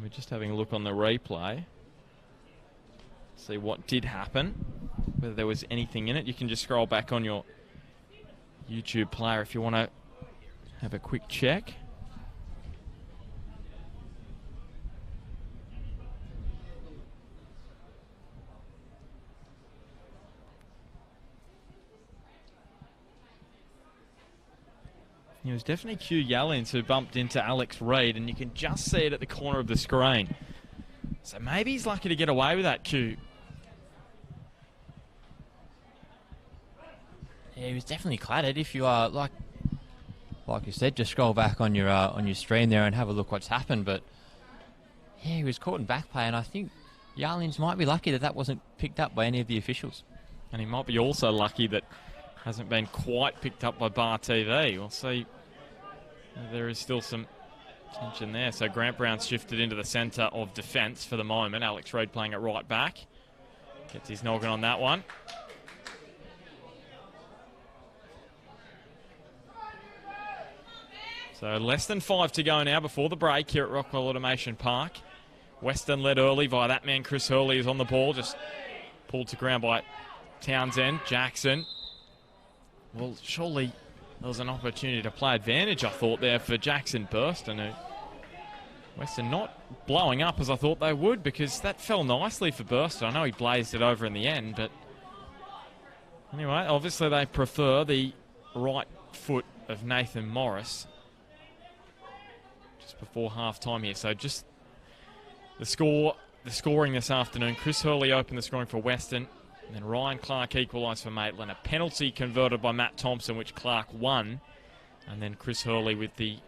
we're just having a look on the replay. See what did happen, whether there was anything in it. You can just scroll back on your YouTube player if you want to have a quick check. It was definitely Q Yellins who bumped into Alex Reid, and you can just see it at the corner of the screen. So maybe he's lucky to get away with that, Q. Yeah, he was definitely clattered. If you are like you said, just scroll back on your stream there and have a look what's happened. But yeah, he was caught in back play, and I think Yarlins might be lucky that that wasn't picked up by any of the officials. And he might be also lucky that hasn't been quite picked up by Bar TV. We'll see. There is still some tension there. So Grant Brown's shifted into the centre of defence for the moment. Alex Reid playing at right back. Gets his noggin on that one. So less than 5 to go now before the break here at Rockwell Automation Park. Weston led early via that man Chris Hurley is on the ball. Just pulled to ground by Townsend. Jackson. Well, surely there was an opportunity to play advantage, I thought, there for Jackson Burston. Who Weston not blowing up as I thought they would, because that fell nicely for Burston. I know he blazed it over in the end, but anyway, obviously they prefer the right foot of Nathan Morris just before half-time here. So just the scoring this afternoon. Chris Hurley opened the scoring for Weston. And then Ryan Clark equalised for Maitland. A penalty converted by Matt Thompson, which Clark won. And then Chris Hurley with the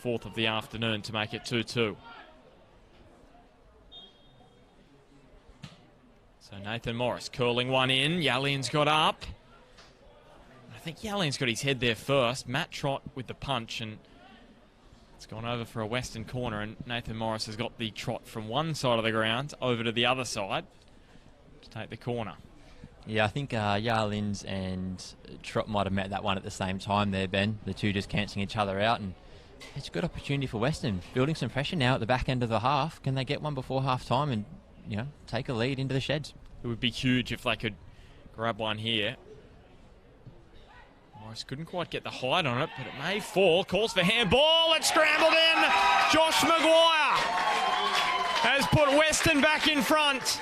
4th of the afternoon to make it 2-2. So Nathan Morris curling one in. Yallian's got up. I think Yallian's got his head there first. Matt Trott with the punch, and it's gone over for a Western corner. And Nathan Morris has got the trot from one side of the ground over to the other side to take the corner. Yeah, I think Yarlins and Trott might have met that one at the same time there, Ben. The two just cancelling each other out, and it's a good opportunity for Western. Building some pressure now at the back end of the half. Can they get one before half-time and, you know, take a lead into the sheds? It would be huge if they could grab one here. Morris couldn't quite get the height on it, but it may fall. Calls for handball. It's scrambled in. Josh Maguire has put Weston back in front.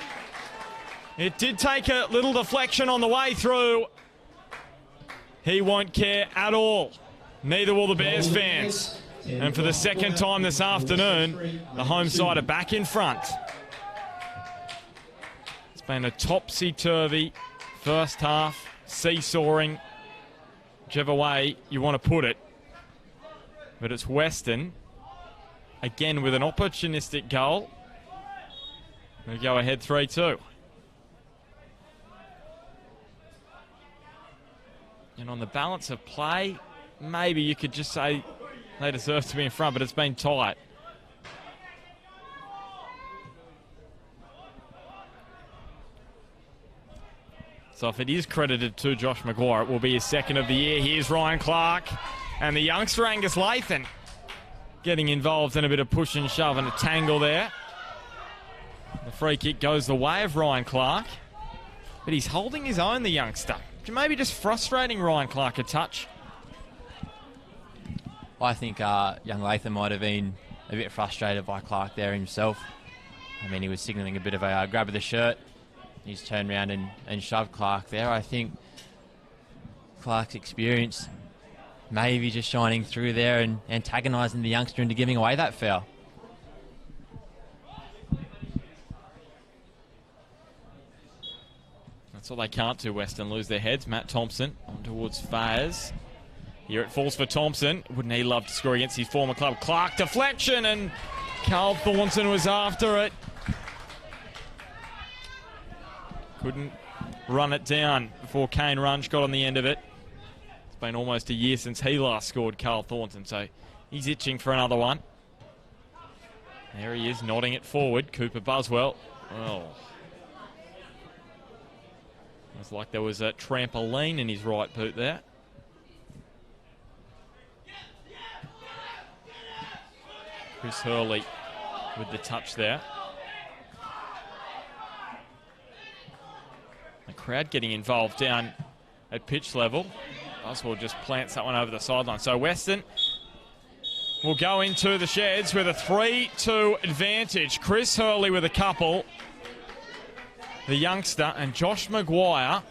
It did take a little deflection on the way through. He won't care at all. Neither will the Bears fans. And for the second time this afternoon, the home side are back in front. It's been a topsy-turvy first half, seesawing, whichever way you want to put it. But it's Weston, again with an opportunistic goal. They go ahead 3-2. And on the balance of play, maybe you could just say they deserve to be in front, but it's been tight. So if it is credited to Josh Maguire, it will be his second of the year. Here's Ryan Clark and the youngster Angus Lathan getting involved in a bit of push and shove and a tangle there. The free kick goes the way of Ryan Clark, but he's holding his own, the youngster. Maybe just frustrating Ryan Clark a touch. I think young Lathan might have been a bit frustrated by Clark there himself. I mean, he was signalling a bit of a grab of the shirt. He's turned around and shoved Clark there. I think Clark's experience maybe just shining through there and antagonising the youngster into giving away that foul. That's all they can't do, Weston, lose their heads. Matt Thompson on towards Fayez. Here it falls for Thompson. Wouldn't he love to score against his former club? Clark deflection, and Carl Thornton was after it. Couldn't run it down before Kane Runge got on the end of it. It's been almost a year since he last scored, Carl Thornton, so he's itching for another one. There he is, nodding it forward. Cooper Buswell. Oh. It was like there was a trampoline in his right boot there. Chris Hurley with the touch there. The crowd getting involved down at pitch level. Buswell just plants that one over the sideline. So Weston will go into the sheds with a 3-2 advantage. Chris Hurley with a couple. The youngster, and Josh Maguire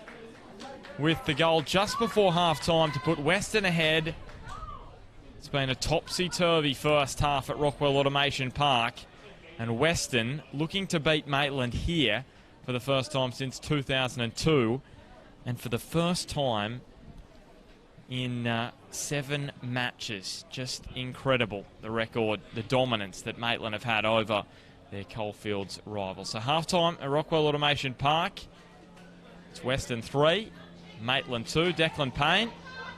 with the goal just before half-time to put Weston ahead. It's been a topsy-turvy first half at Rockwell Automation Park, and Weston looking to beat Maitland here for the first time since 2002, and for the first time in 7 matches. Just incredible, the record, the dominance that Maitland have had over their Coalfields rivals. So half-time at Rockwell Automation Park. It's Weston 3, Maitland 2. Declan Payne,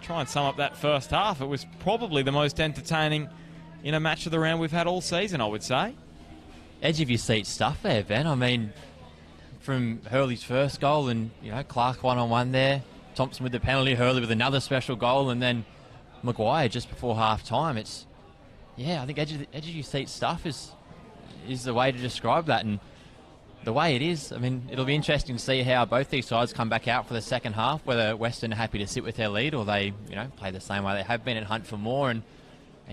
try and sum up that first half. It was probably the most entertaining in a match of the round we've had all season, I would say. Edge of your seat stuff there, Ben. I mean, from Hurley's first goal and, you know, Clark one-on-one there, Thompson with the penalty, Hurley with another special goal, and then Maguire just before half-time. It's, yeah, I think edge of your seat stuff is the way to describe that. And the way it is, I mean, it'll be interesting to see how both these sides come back out for the second half, whether Weston are happy to sit with their lead or they, you know, play the same way they have been and hunt for more, and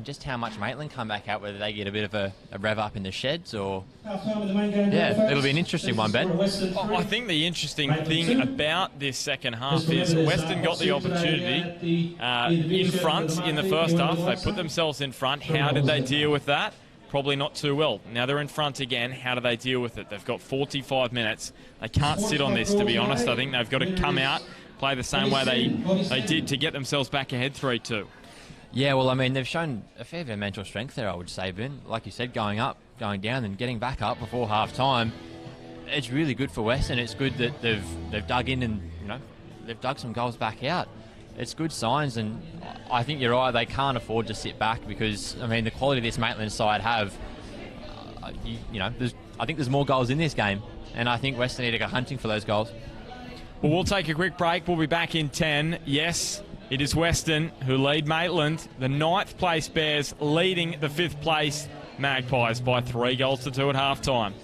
just how much Maitland come back out, whether they get a bit of a rev up in the sheds or... Yeah, it'll be an interesting one, Ben. I think the interesting thing about this second half is Weston got the opportunity in front in the first half. They put themselves in front. How did they deal with that? Probably not too well. Now they're in front again. How do they deal with it? They've got 45 minutes. They can't sit on this, to be honest. I think they've got to come out, play the same way they did to get themselves back ahead 3-2. Yeah, well, I mean, they've shown a fair bit of mental strength there, I would say, Ben. Like you said, going up, going down, and getting back up before half-time. It's really good for Weston. It's good that they've dug in and, you know, they've dug some goals back out. It's good signs, and I think you're right. They can't afford to sit back because, I mean, the quality this Maitland side have, you know, I think there's more goals in this game, and I think Weston need to go hunting for those goals. Well, we'll take a quick break. We'll be back in 10. Yes, it is Weston who lead Maitland. The 9th place Bears leading the 5th place Magpies by 3-2 at half-time.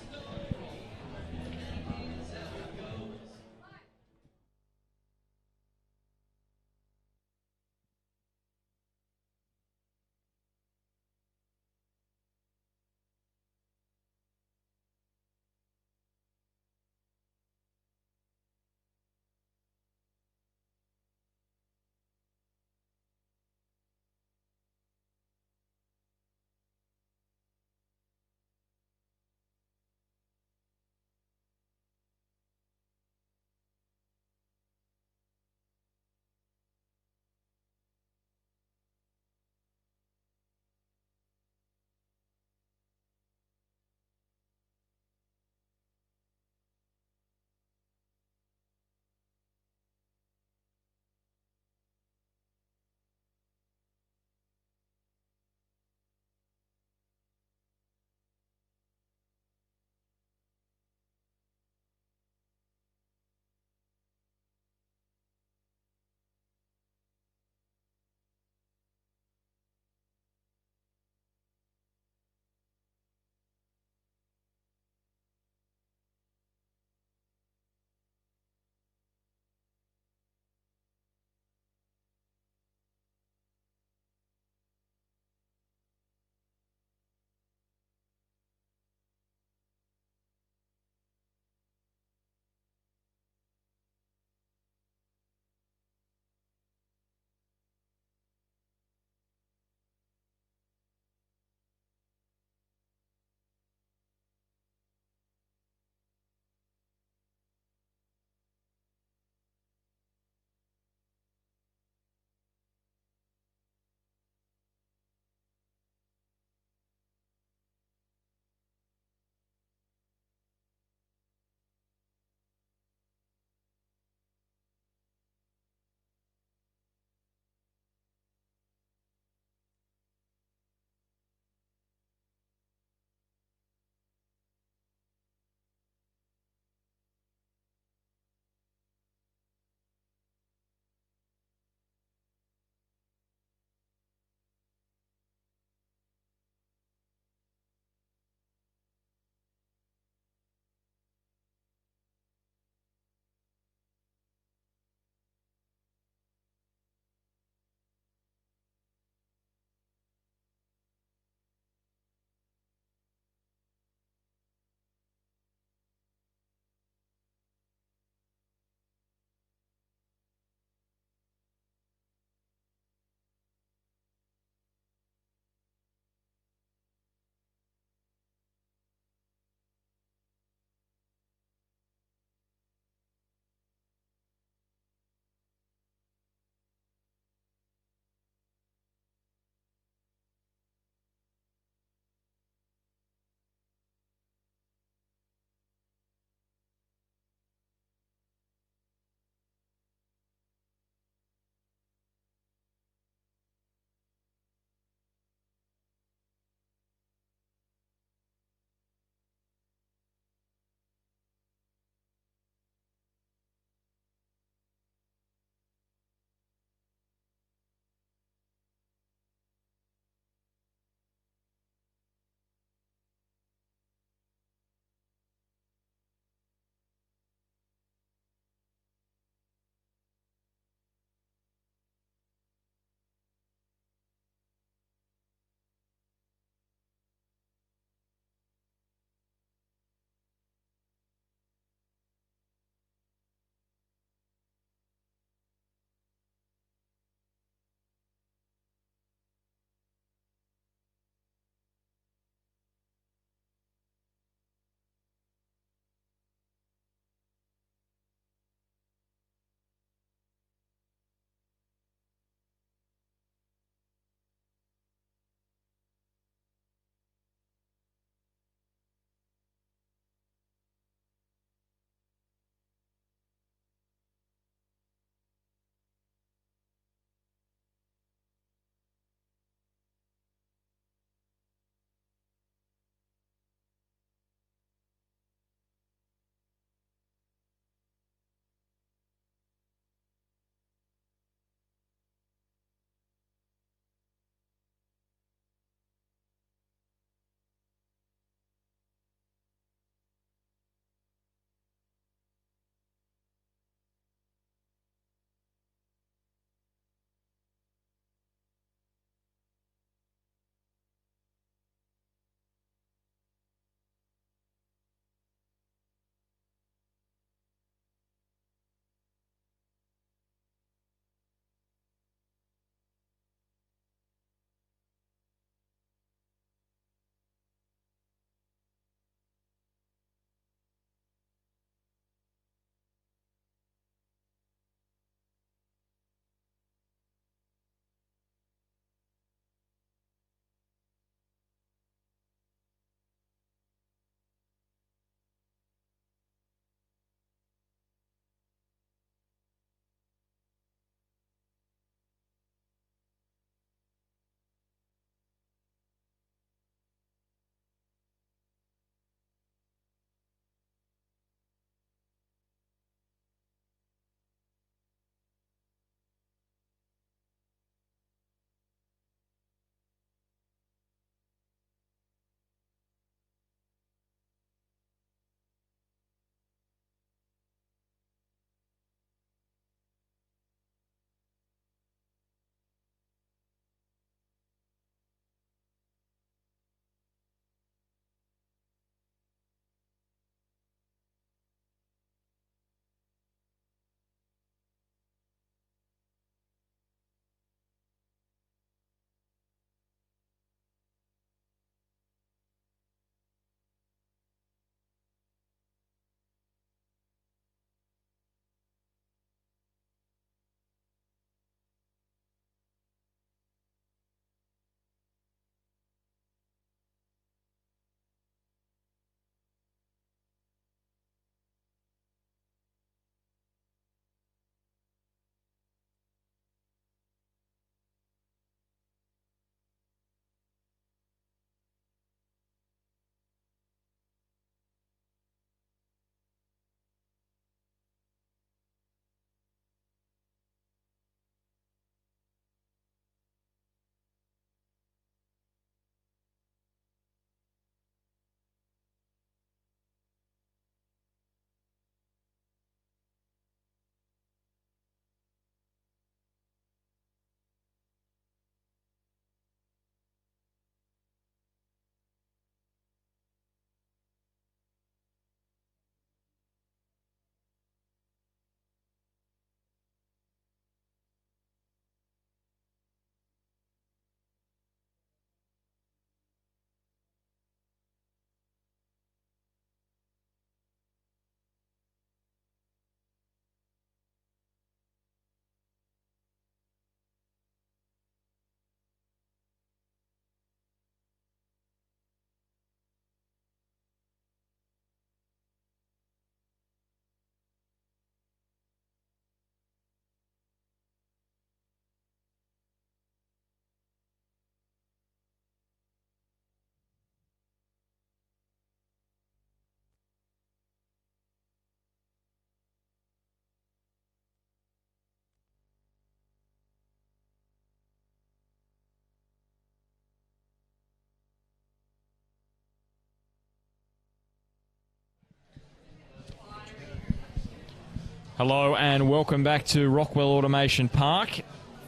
Hello and welcome back to Rockwell Automation Park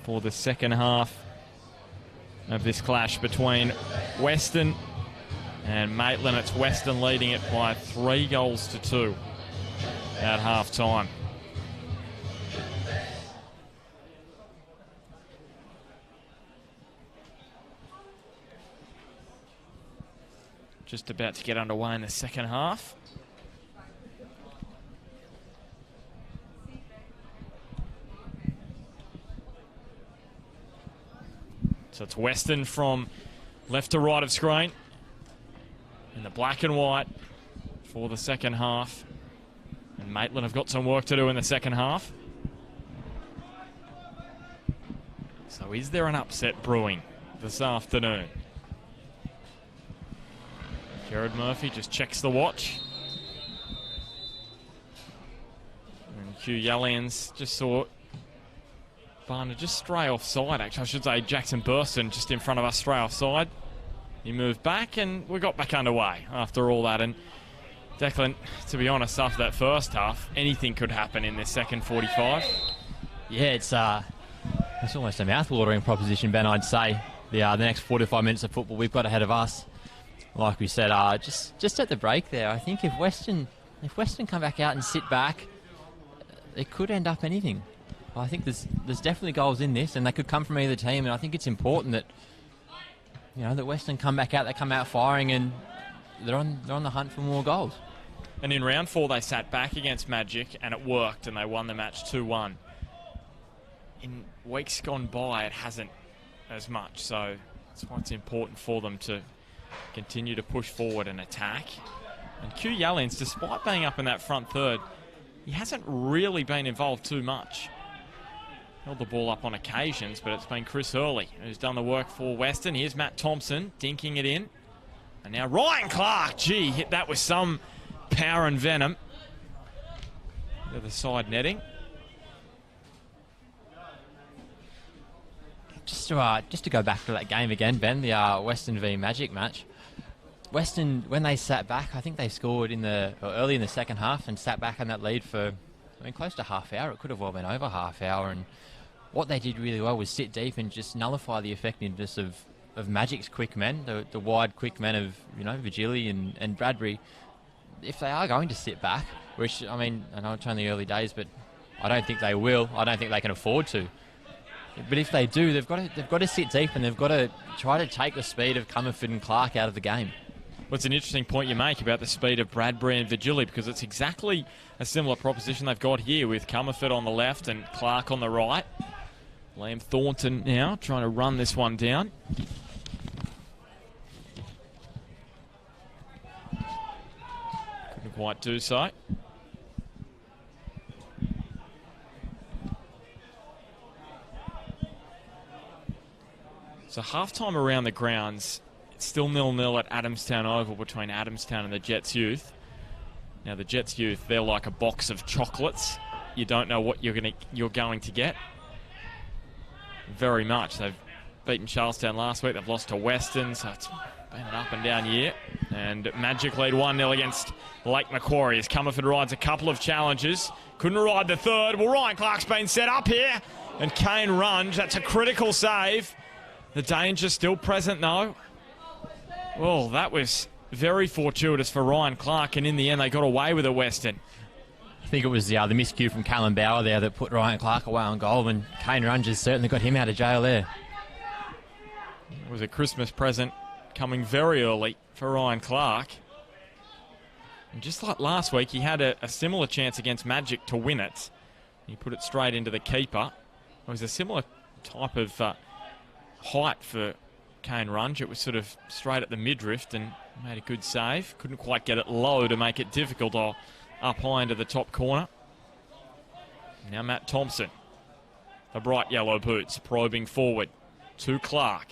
for the second half of this clash between Weston and Maitland. It's Weston leading it by 3-2 at half time. Just about to get underway in the second half. So it's Weston from left to right of screen in the black and white for the second half. And Maitland have got some work to do in the second half. So is there an upset brewing this afternoon? Jared Murphy just checks the watch. And Hugh Yellians just saw Barner just stray offside, actually. I should say Jackson Burston just in front of us, stray offside. He moved back and we got back underway after all that. And Declan, to be honest, after that first half, anything could happen in this second 45. Yeah, it's almost a mouth-watering proposition, Ben, I'd say. The next 45 minutes of football we've got ahead of us. Like we said, just at the break there, I think if Weston come back out and sit back, it could end up anything. I think there's definitely goals in this, and they could come from either team. And I think it's important that that Weston come back out, they come out firing, and they're on the hunt for more goals. And in round 4, they sat back against Magic, and it worked, and they won the match 2-1. In weeks gone by, it hasn't as much, so that's why it's important for them to continue to push forward and attack. And Q Yellins, despite being up in that front third, he hasn't really been involved too much. Held the ball up on occasions, but it's been Chris Hurley who's done the work for Weston. Here's Matt Thompson dinking it in. And now Ryan Clark, gee, hit that with some power and venom. The other side netting. Just to go back to that game again, Ben, the Weston v Magic match. Weston, when they sat back, I think they scored early in the second half and sat back on that lead for close to half hour. It could have well been over half hour. And what they did really well was sit deep and just nullify the effectiveness of Magic's quick men, the wide quick men of Vigili and Bradbury. If they are going to sit back, which I know it's only early days, but I don't think they will. I don't think they can afford to. But if they do, they've got to sit deep and they've got to try to take the speed of Comerford and Clark out of the game. Well, it's an interesting point you make about the speed of Bradbury and Vigili, because it's exactly a similar proposition they've got here with Comerford on the left and Clark on the right. Liam Thornton now trying to run this one down. Couldn't quite do so. So half-time around the grounds, it's still 0-0 at Adamstown Oval between Adamstown and the Jets Youth. Now the Jets Youth, they're like a box of chocolates. You don't know what you're going to get. Very much. They've beaten Charlestown last week. They've lost to Weston, so it's been an up and down year. And Magic lead 1-0 against Lake Macquarie as Comerford rides a couple of challenges. Couldn't ride the third. Well, Ryan Clark's been set up here. And Kane Runge, that's a critical save. The danger still present, though. Well, that was very fortuitous for Ryan Clark, and in the end, they got away with it, Weston. I think it was the miscue from Callum Bauer there that put Ryan Clark away on goal, and Kane Runge has certainly got him out of jail there. It was a Christmas present coming very early for Ryan Clark. And just like last week, he had a similar chance against Magic to win it. He put it straight into the keeper. It was a similar type of height for Kane Runge. It was sort of straight at the midriff and made a good save. Couldn't quite get it low to make it difficult or up high into the top corner. Now Matt Thompson, the bright yellow boots, probing forward to Clark.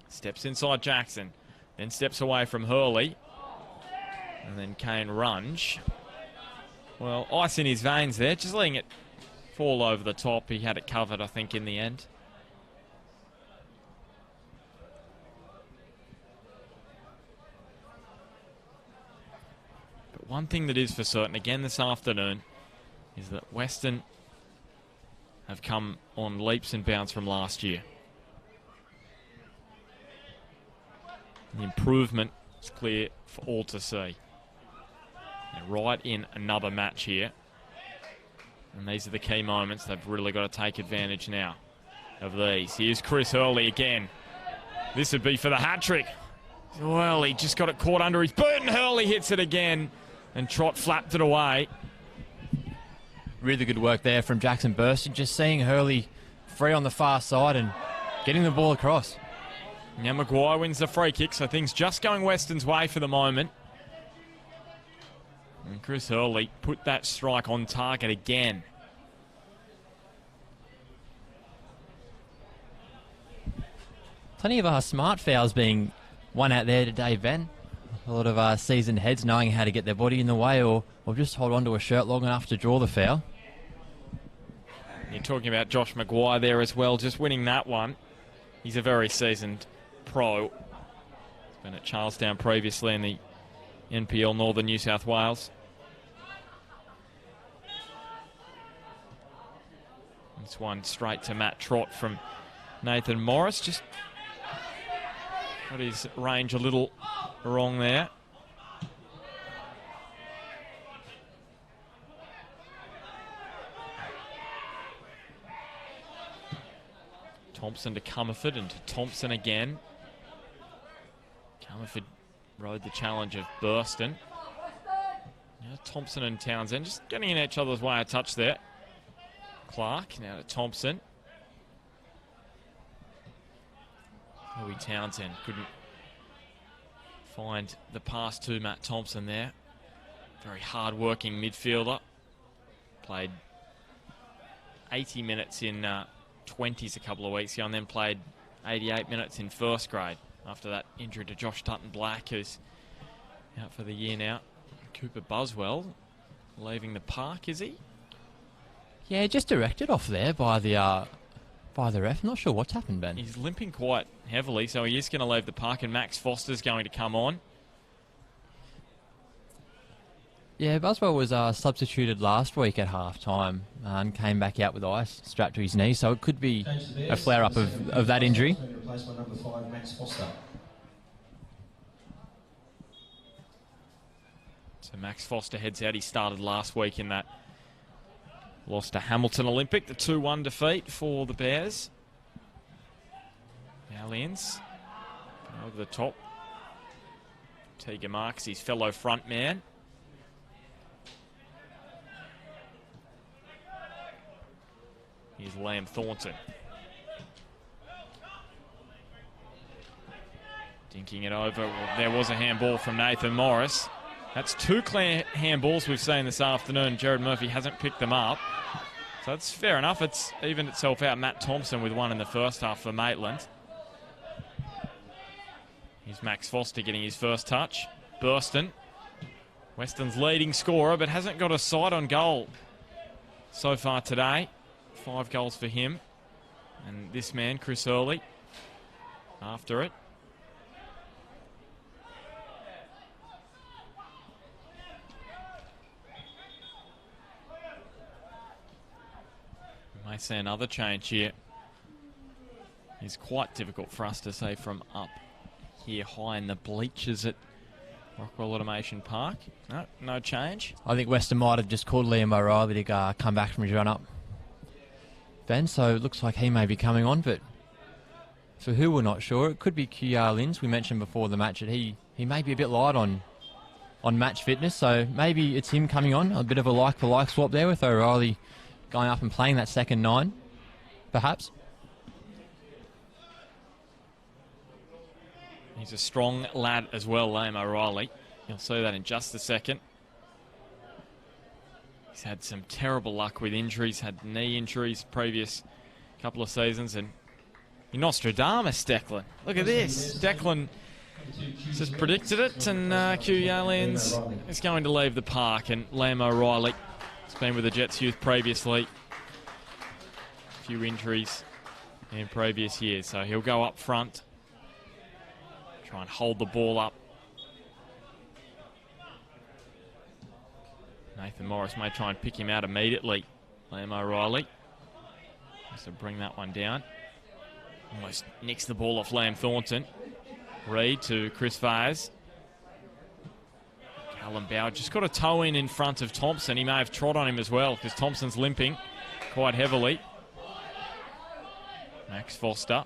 Steps inside Jackson, then steps away from Hurley. And then Kane Runge. Well, ice in his veins there, just letting it fall over the top. He had it covered, I think, in the end. One thing that is for certain, again this afternoon, is that Weston have come on leaps and bounds from last year. The improvement is clear for all to see. They're right in another match here. And these are the key moments. They've really got to take advantage now of these. Here's Chris Hurley again. This would be for the hat-trick. Well, he just got it caught under his boot, and Hurley hits it again. And Trott flapped it away. Really good work there from Jackson Burston. Just seeing Hurley free on the far side and getting the ball across. Now Maguire wins the free kick, so things just going Weston's way for the moment. And Chris Hurley put that strike on target again. Plenty of smart fouls being won out there today, Ben. A lot of seasoned heads knowing how to get their body in the way or just hold on to a shirt long enough to draw the foul. You're talking about Josh Maguire there as well, just winning that one. He's a very seasoned pro. He's been at Charlestown previously in the NPL Northern New South Wales. This one straight to Matt Trott from Nathan Morris. Just got his range a little wrong there. Thompson to Comerford and to Thompson again. Comerford rode the challenge of Burston. Now Thompson and Townsend just getting in each other's way a touch there. Clark now to Thompson. Louis Townsend couldn't find the pass to Matt Thompson there. Very hard-working midfielder. Played 80 minutes in 20s a couple of weeks ago and then played 88 minutes in first grade after that injury to Josh Tutton-Black, who's out for the year now. Cooper Buswell leaving the park, is he? Yeah, just directed off there by the ref. Not sure what's happened, Ben. He's limping quite heavily, so he is going to leave the park, and Max Foster's going to come on. Yeah, Buswell was substituted last week at half-time and came back out with ice strapped to his knee, so it could be a flare-up of that injury. Replaced by number 5, Max Foster. So Max Foster heads out. He started last week in that loss to Hamilton Olympic, the 2-1 defeat for the Bears. Aliens over the top. Teague marks his fellow front man. Here's Liam Thornton. Dinking it over. Well, there was a handball from Nathan Morris. That's 2 clear handballs we've seen this afternoon. Jared Murphy hasn't picked them up. So it's fair enough. It's evened itself out. Matt Thompson with one in the first half for Maitland. Here's Max Foster getting his first touch. Burston. Weston's leading scorer, but hasn't got a sight on goal so far today. 5 goals for him. And this man, Chris Hurley, after it. We may see another change here. It's quite difficult for us to say from up here high in the bleachers at Rockwell Automation Park. No change. I think Weston might have just called Liam O'Reilly to come back from his run-up, Ben, so it looks like he may be coming on, but for who we're not sure. It could be QR Lins. We mentioned before the match that he may be a bit light on match fitness, so maybe it's him coming on. A bit of a like-for-like swap there with O'Reilly going up and playing that second 9, perhaps. He's a strong lad as well, Liam O'Reilly. You'll see that in just a second. He's had some terrible luck with injuries, had knee injuries previous couple of seasons, and Nostradamus, Declan. Look at this. Declan just predicted it, and Q Yalians is going to leave the park, and Liam O'Reilly has been with the Jets youth previously. A few injuries in previous years, so he'll go up front. Try and hold the ball up. Nathan Morris may try and pick him out immediately. Liam O'Reilly has to bring that one down. Almost nicks the ball off Liam Thornton. Reid to Chris Fayes. Callum Bauer just got a toe in front of Thompson. He may have trod on him as well because Thompson's limping quite heavily. Max Foster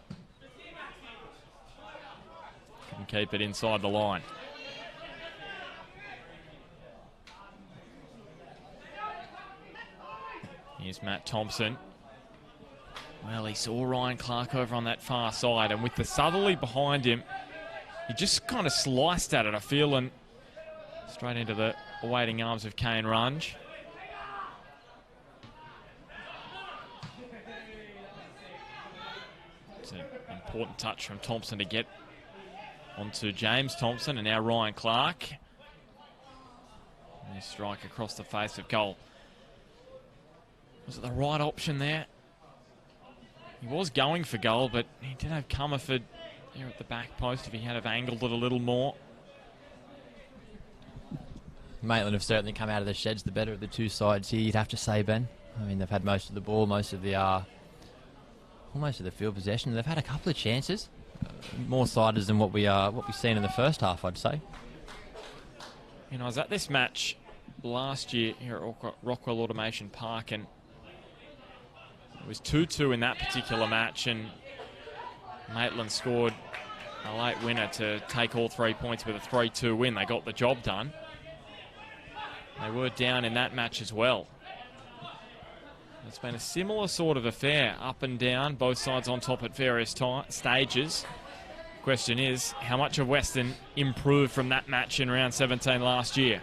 can keep it inside the line. Here's Matt Thompson. Well, he saw Ryan Clark over on that far side, and with the Southerly behind him, he just kind of sliced at it, I feel, and straight into the awaiting arms of Kane Runge. It's an important touch from Thompson to get onto James Thompson, and now Ryan Clark. And a strike across the face of goal. Was it the right option there? He was going for goal, but he did have Comerford there at the back post if he had have angled it a little more. Maitland have certainly come out of the sheds the better of the two sides here, you'd have to say, Ben. I mean, they've had most of the ball, most of the field possession. They've had a couple of chances, more siders than what we've seen in the first half, I'd say. You know, I was at this match last year here at Rockwell Automation Park, and it was 2-2 in that particular match, and Maitland scored a late winner to take all 3 points with a 3-2 win. They got the job done. They were down in that match as well. It's been a similar sort of affair, up and down, both sides on top at various stages. Question is, how much of Weston improved from that match in round 17 last year?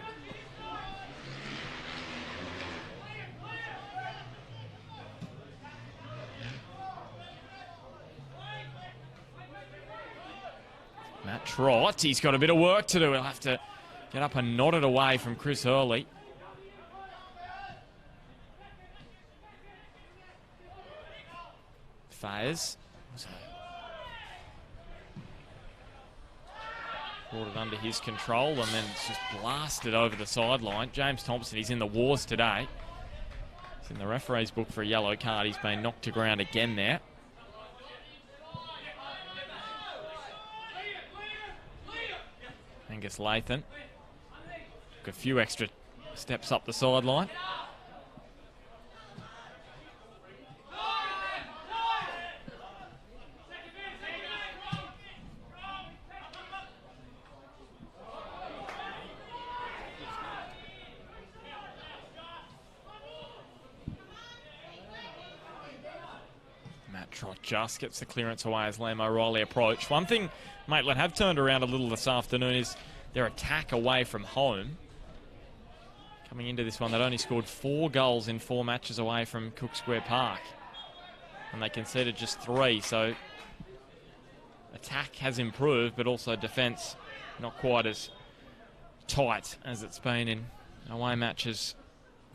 Matt Trott, he's got a bit of work to do. He'll have to get up and nod it away from Chris Hurley. Fayes brought it under his control, and then it's just blasted over the sideline. James Thompson, he's in the wars today. He's in the referee's book for a yellow card. He's been knocked to ground again there. Angus Lathan took a few extra steps up the sideline. Matt Trott just gets the clearance away as Liam O'Reilly approached. One thing Maitland have turned around a little this afternoon is their attack away from home. Coming into this one, they'd only scored 4 goals in 4 matches away from Cook Square Park, and they conceded just 3, so attack has improved, but also defence not quite as tight as it's been in away matches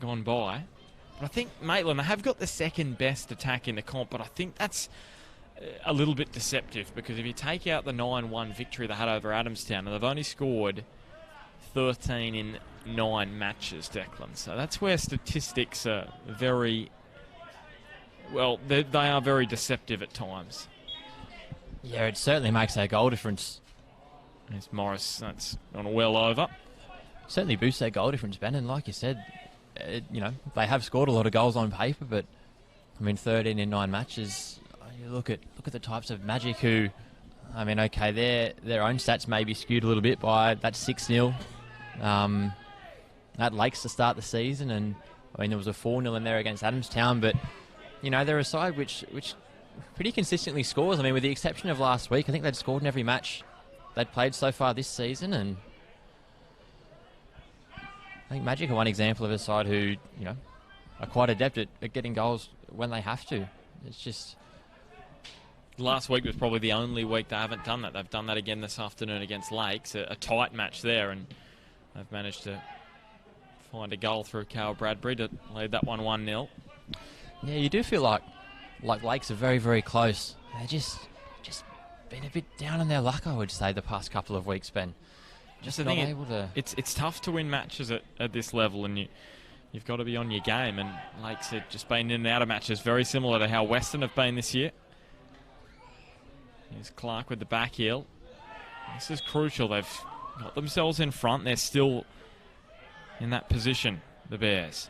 gone by. But I think Maitland, they have got the second best attack in the comp, but I think that's a little bit deceptive, because if you take out the 9-1 victory they had over Adamstown, and they've only scored 13 in 9 matches, Declan. So that's where statistics are very, well, they are very deceptive at times. Yeah, it certainly makes a goal difference. There's Morris, that's gone well over. Certainly boosts their goal difference, Ben, and like you said, you know, they have scored a lot of goals on paper, but I mean, 13 in 9 matches. You look at the types of Magic who, I mean, okay, their own stats may be skewed a little bit by that 6-0 at Lakes to start the season, and I mean there was a 4-0 in there against Adamstown, but you know, they're a side which pretty consistently scores. I mean, with the exception of last week, I think they'd scored in every match they'd played so far this season, and I think Magic are one example of a side who, you know, are quite adept at getting goals when they have to. It's just, last week was probably the only week they haven't done that. They've done that again this afternoon against Lakes, a tight match there, and they've managed to find a goal through Carl Bradbury to lead that one 1-0. Yeah, you do feel like Lakes are very, very close. They're just been a bit down on their luck, I would say, the past couple of weeks, Ben. Just not able to. It's tough to win matches at this level, and you've got to be on your game. And Lakes had just been in and out of matches, very similar to how Weston have been this year. Here's Clark with the back heel. This is crucial. They've got themselves in front. They're still in that position, the Bears.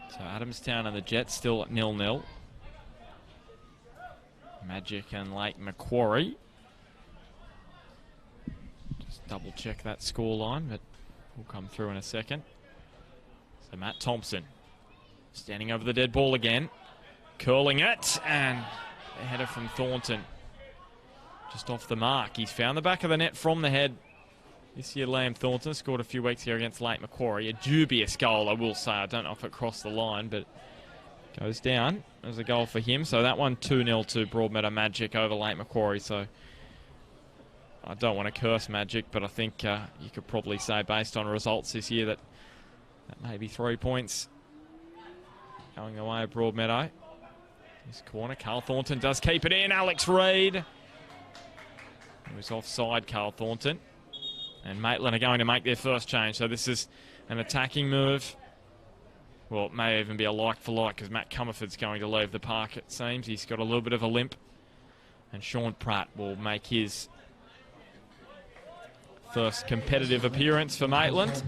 So Adamstown and the Jets still at 0-0. Magic and Lake Macquarie. Just double check that scoreline, but we'll come through in a second. So Matt Thompson standing over the dead ball again, curling it, and a header from Thornton just off the mark. He's found the back of the net from the head. This year, Liam Thornton scored a few weeks here against Lake Macquarie. A dubious goal, I will say. I don't know if it crossed the line, but goes down as a goal for him. So that one 2-0 to Broadmeadow Magic over Lake Macquarie. So I don't want to curse Magic, but I think you could probably say, based on results this year, that maybe 3 points going the way of Broadmeadow. This corner, Carl Thornton does keep it in. Alex Reid. He was offside, Carl Thornton. And Maitland are going to make their first change. So this is an attacking move. Well, it may even be a like-for-like because Matt Comerford's going to leave the park, it seems. He's got a little bit of a limp. And Sean Pratt will make his first competitive appearance for Maitland.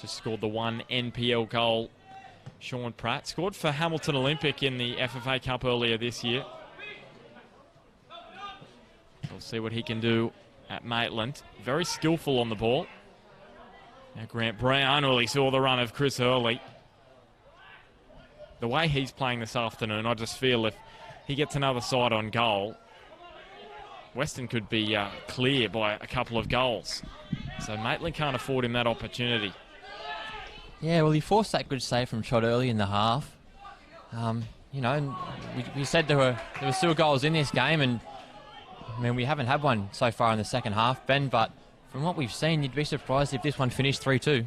Just scored the one NPL goal. Sean Pratt scored for Hamilton Olympic in the FFA Cup earlier this year. We'll see what he can do at Maitland. Very skillful on the ball. Now Grant Brown, well, he saw the run of Chris Hurley. The way he's playing this afternoon, I just feel if he gets another side on goal, Weston could be clear by a couple of goals. So Maitland can't afford him that opportunity. Yeah, well, he forced that good save from shot early in the half. You know, we said there were still goals in this game, and I mean, we haven't had one so far in the second half, Ben, but from what we've seen, you'd be surprised if this one finished 3-2. There's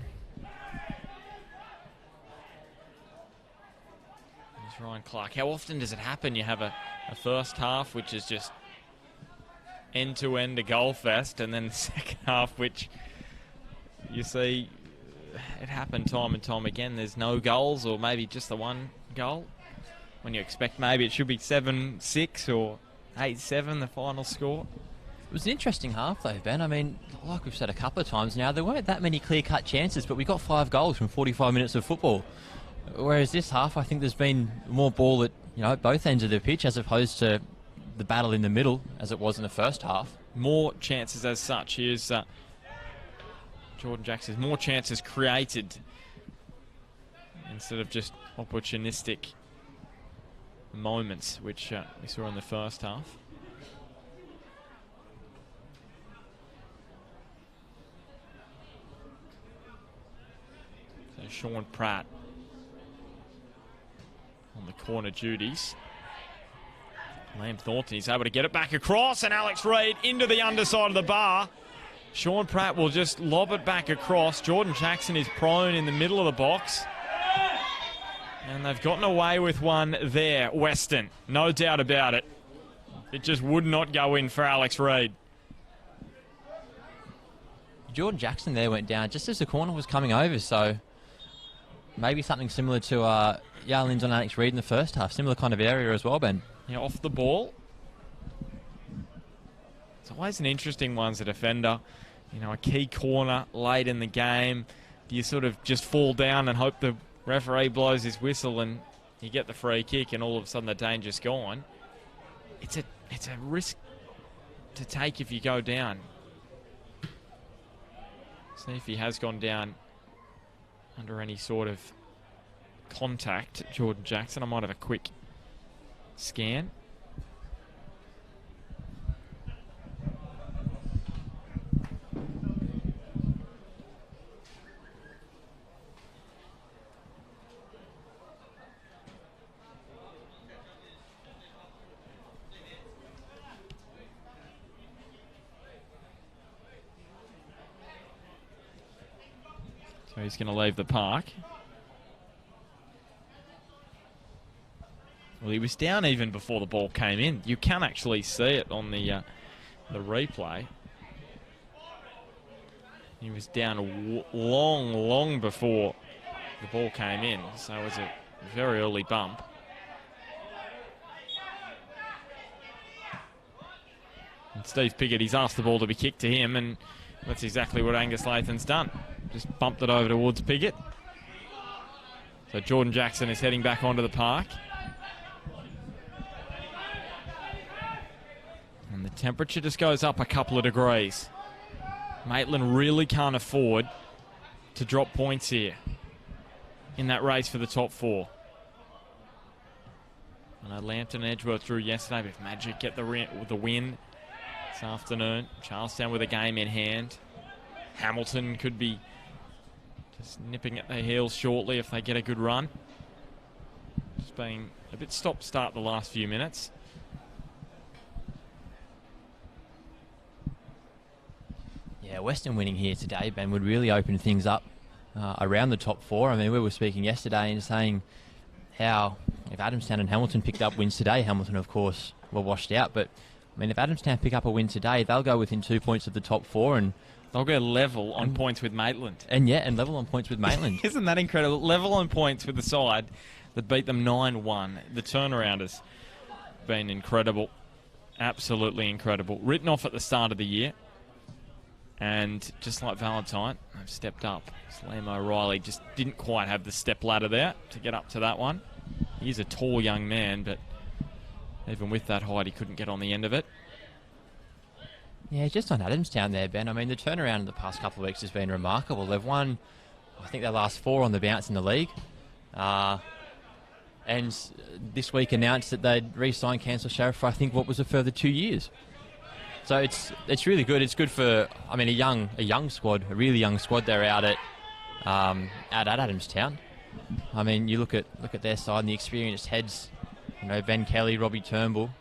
Ryan Clark. How often does it happen? You have a first half which is just end-to-end a goal fest, and then the second half which you see it happened time and time again. There's no goals, or maybe just the one goal, when you expect maybe it should be 7-6 or 8-7 the final score. It was an interesting half though, Ben. I mean, like we've said a couple of times now, there weren't that many clear-cut chances, but we got 5 goals from 45 minutes of football. Whereas this half, I think there's been more ball at, you know, both ends of the pitch as opposed to the battle in the middle as it was in the first half. More chances as such. Here's Jordan Jackson. More chances created instead of just opportunistic moments, which we saw in the first half. So Sean Pratt on the corner duties. Liam Thornton, he's able to get it back across, and Alex Reid into the underside of the bar. Sean Pratt will just lob it back across. Jordan Jackson is prone in the middle of the box. And they've gotten away with one there, Weston. No doubt about it. It just would not go in for Alex Reid. Jordan Jackson there went down just as the corner was coming over, so maybe something similar to Yarlin's on Alex Reid in the first half. Similar kind of area as well, Ben. Yeah, off the ball. It's always an interesting one as a defender. You know, a key corner late in the game. Do you sort of just fall down and hope the referee blows his whistle and you get the free kick and all of a sudden the danger's gone? It's a risk to take if you go down. See if he has gone down under any sort of contact, Jordan Jackson. I might have a quick scan. So he's going to leave the park. Well, he was down even before the ball came in. You can actually see it on the replay. He was down long before the ball came in, so it was a very early bump. And Steve Piggott, he's asked the ball to be kicked to him, and that's exactly what Angus Lathan's done. Just bumped it over towards Piggott. So Jordan Jackson is heading back onto the park. And the temperature just goes up a couple of degrees. Maitland really can't afford to drop points here in that race for the top 4. I know Lambton and Edgeworth drew yesterday, but if Magic get the win this afternoon, Charlestown with a game in hand. Hamilton could be just nipping at their heels shortly if they get a good run. Just being a bit stop-start the last few minutes. Yeah, Weston winning here today, Ben, would really open things up around the top 4. I mean, we were speaking yesterday and saying how if Adamstown and Hamilton picked up wins today, Hamilton, of course, were washed out. But, I mean, if Adamstown pick up a win today, they'll go within 2 points of the top 4 and they'll go level on points with Maitland. And level on points with Maitland. Isn't that incredible? Level on points with the side that beat them 9-1. The turnaround has been incredible. Absolutely incredible. Written off at the start of the year. And just like Valentine, they've stepped up. Liam O'Reilly just didn't quite have the step ladder there to get up to that one. He's a tall young man, but even with that height, he couldn't get on the end of it. Yeah, just on Adamstown there, Ben. I mean, the turnaround in the past couple of weeks has been remarkable. They've won, I think, their last 4 on the bounce in the league. And this week announced that they'd re-signed Cancel Sheriff for, I think, what was a further 2 years. So it's really good. It's good for, I mean, a young squad, a really young squad they're out at Adamstown. I mean, you look at their side and the experienced heads, you know, Ben Kelly, Robbie Turnbull,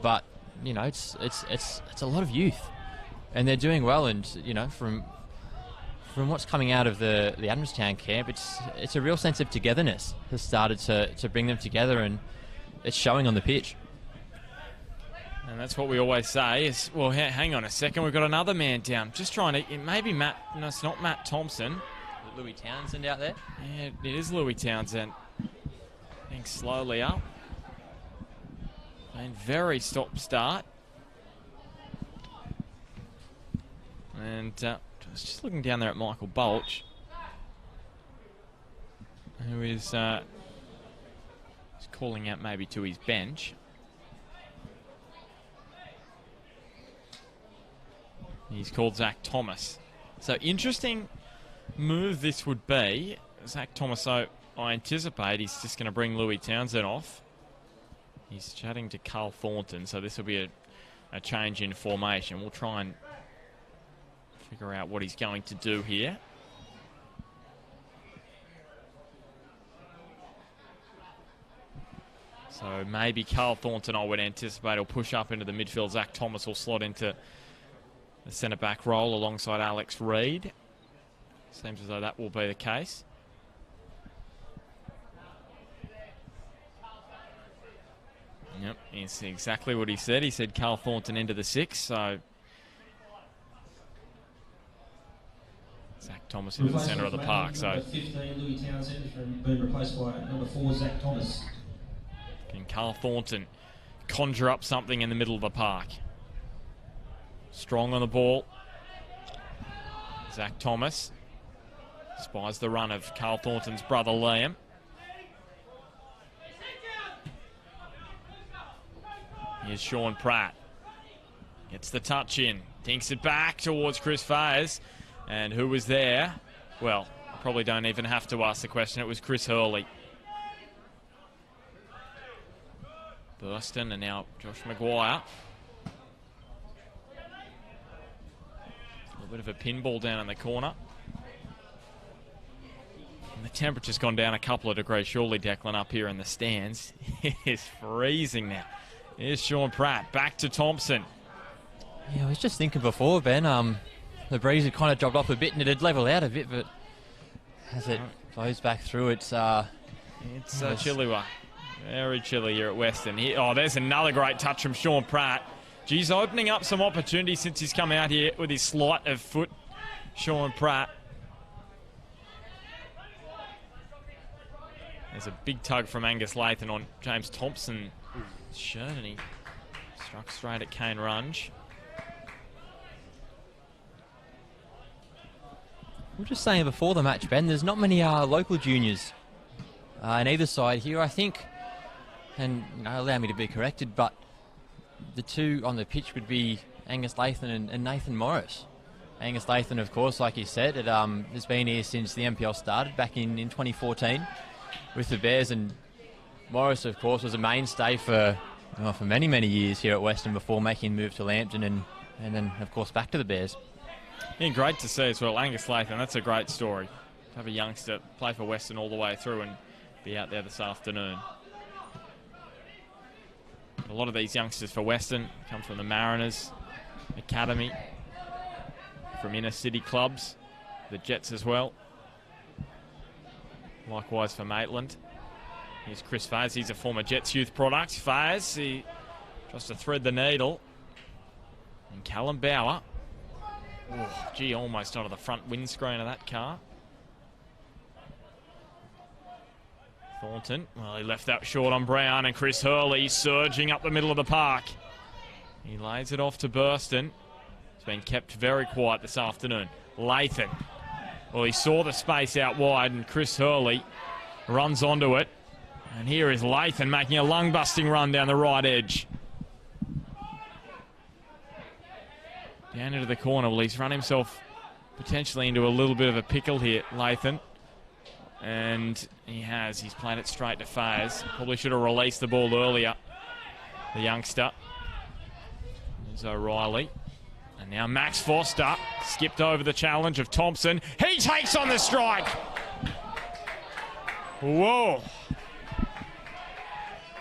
but you know, it's a lot of youth, and they're doing well. And you know, from what's coming out of the Adamstown camp, it's a real sense of togetherness has started to bring them together, and it's showing on the pitch. And that's what we always say is, well, hang on a second, we've got another man down. Just trying to, maybe Matt, no, it's not Matt Thompson. Louis Townsend out there? Yeah, it is Louis Townsend. Being slowly up. And very stop-start. And I was just looking down there at Michael Bulch, who is calling out maybe to his bench. He's called Zach Thomas. So interesting move this would be. Zach Thomas, so I anticipate he's just going to bring Louis Townsend off. He's chatting to Carl Thornton, so this will be a change in formation. We'll try and figure out what he's going to do here. So maybe Carl Thornton, I would anticipate, will push up into the midfield. Zach Thomas will slot into the centre-back role alongside Alex Reid. Seems as though that will be the case. Yep, it's exactly what he said. He said Carl Thornton into the 6, so Zach Thomas into the centre of the park. So 15, Louis Townsend has been replaced by number 4, Zach Thomas. Can Carl Thornton conjure up something in the middle of the park? Strong on the ball. Zach Thomas spies the run of Carl Thornton's brother Liam. Here's Sean Pratt. Gets the touch in. Dinks it back towards Chris Fayers. And who was there? Well, I probably don't even have to ask the question. It was Chris Hurley. Burston and now Josh Maguire. A bit of a pinball down in the corner. And the temperature's gone down a couple of degrees, surely, Declan, up here in the stands. It is freezing now. Here's Sean Pratt, back to Thompson. Yeah, I was just thinking before, Ben, the breeze had kind of dropped off a bit and it had levelled out a bit, but As it flows back through, it's a chilly one. Very chilly here at Weston. There's another great touch from Sean Pratt. He's opening up some opportunities since he's come out here with his sleight of foot, Sean Pratt. There's a big tug from Angus Lathan on James Thompson's shirt, and he struck straight at Kane Runge. We were just saying before the match, Ben, there's not many local juniors on either side here, I think. And allow me to be corrected, but the two on the pitch would be Angus Lathan and Nathan Morris. Angus Lathan, of course, like you said, has been here since the NPL started back in 2014 with the Bears, and Morris, of course, was a mainstay for many, many years here at Weston before making the move to Lambton and then, of course, back to the Bears. Yeah, great to see as well. Angus Lathan, that's a great story. To have a youngster play for Weston all the way through and be out there this afternoon. A lot of these youngsters for Weston come from the Mariners Academy, from inner city clubs, the Jets as well. Likewise for Maitland. Here's Chris Fayes. He's a former Jets youth product. Fayes, he tries to thread the needle. And Callum Bauer. Oh, gee, almost onto the front windscreen of that car. Thornton, well, he left that short on Brown, and Chris Hurley surging up the middle of the park. He lays it off to Burston. It's been kept very quiet this afternoon. Lathan. Well, he saw the space out wide, and Chris Hurley runs onto it. And here is Lathan making a lung-busting run down the right edge. Down into the corner. Well, he's run himself potentially into a little bit of a pickle here, Lathan. And he has. He's played it straight to Fayes. Probably should have released the ball earlier, the youngster. There's O'Reilly. And now Max Foster skipped over the challenge of Thompson. He takes on the strike. Whoa.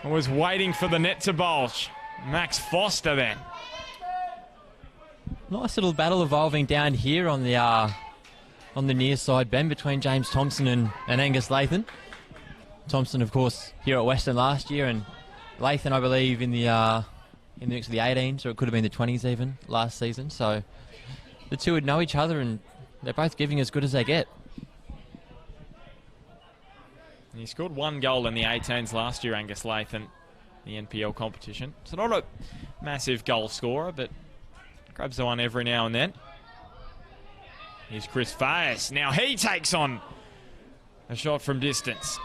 I was waiting for the net to bulge. Max Foster then. Nice little battle evolving down here on the near side, Ben, between James Thompson and Angus Lathan. Thompson, of course, here at Weston last year, and Lathan, I believe, in the mix of the 18s, or it could have been the 20s even, last season. So the two would know each other, and they're both giving as good as they get. He scored one goal in the 18s last year, Angus Lathan, the NPL competition. So not a massive goal scorer, but grabs the one every now and then. Here's Chris Fayes. Now he takes on a shot from distance.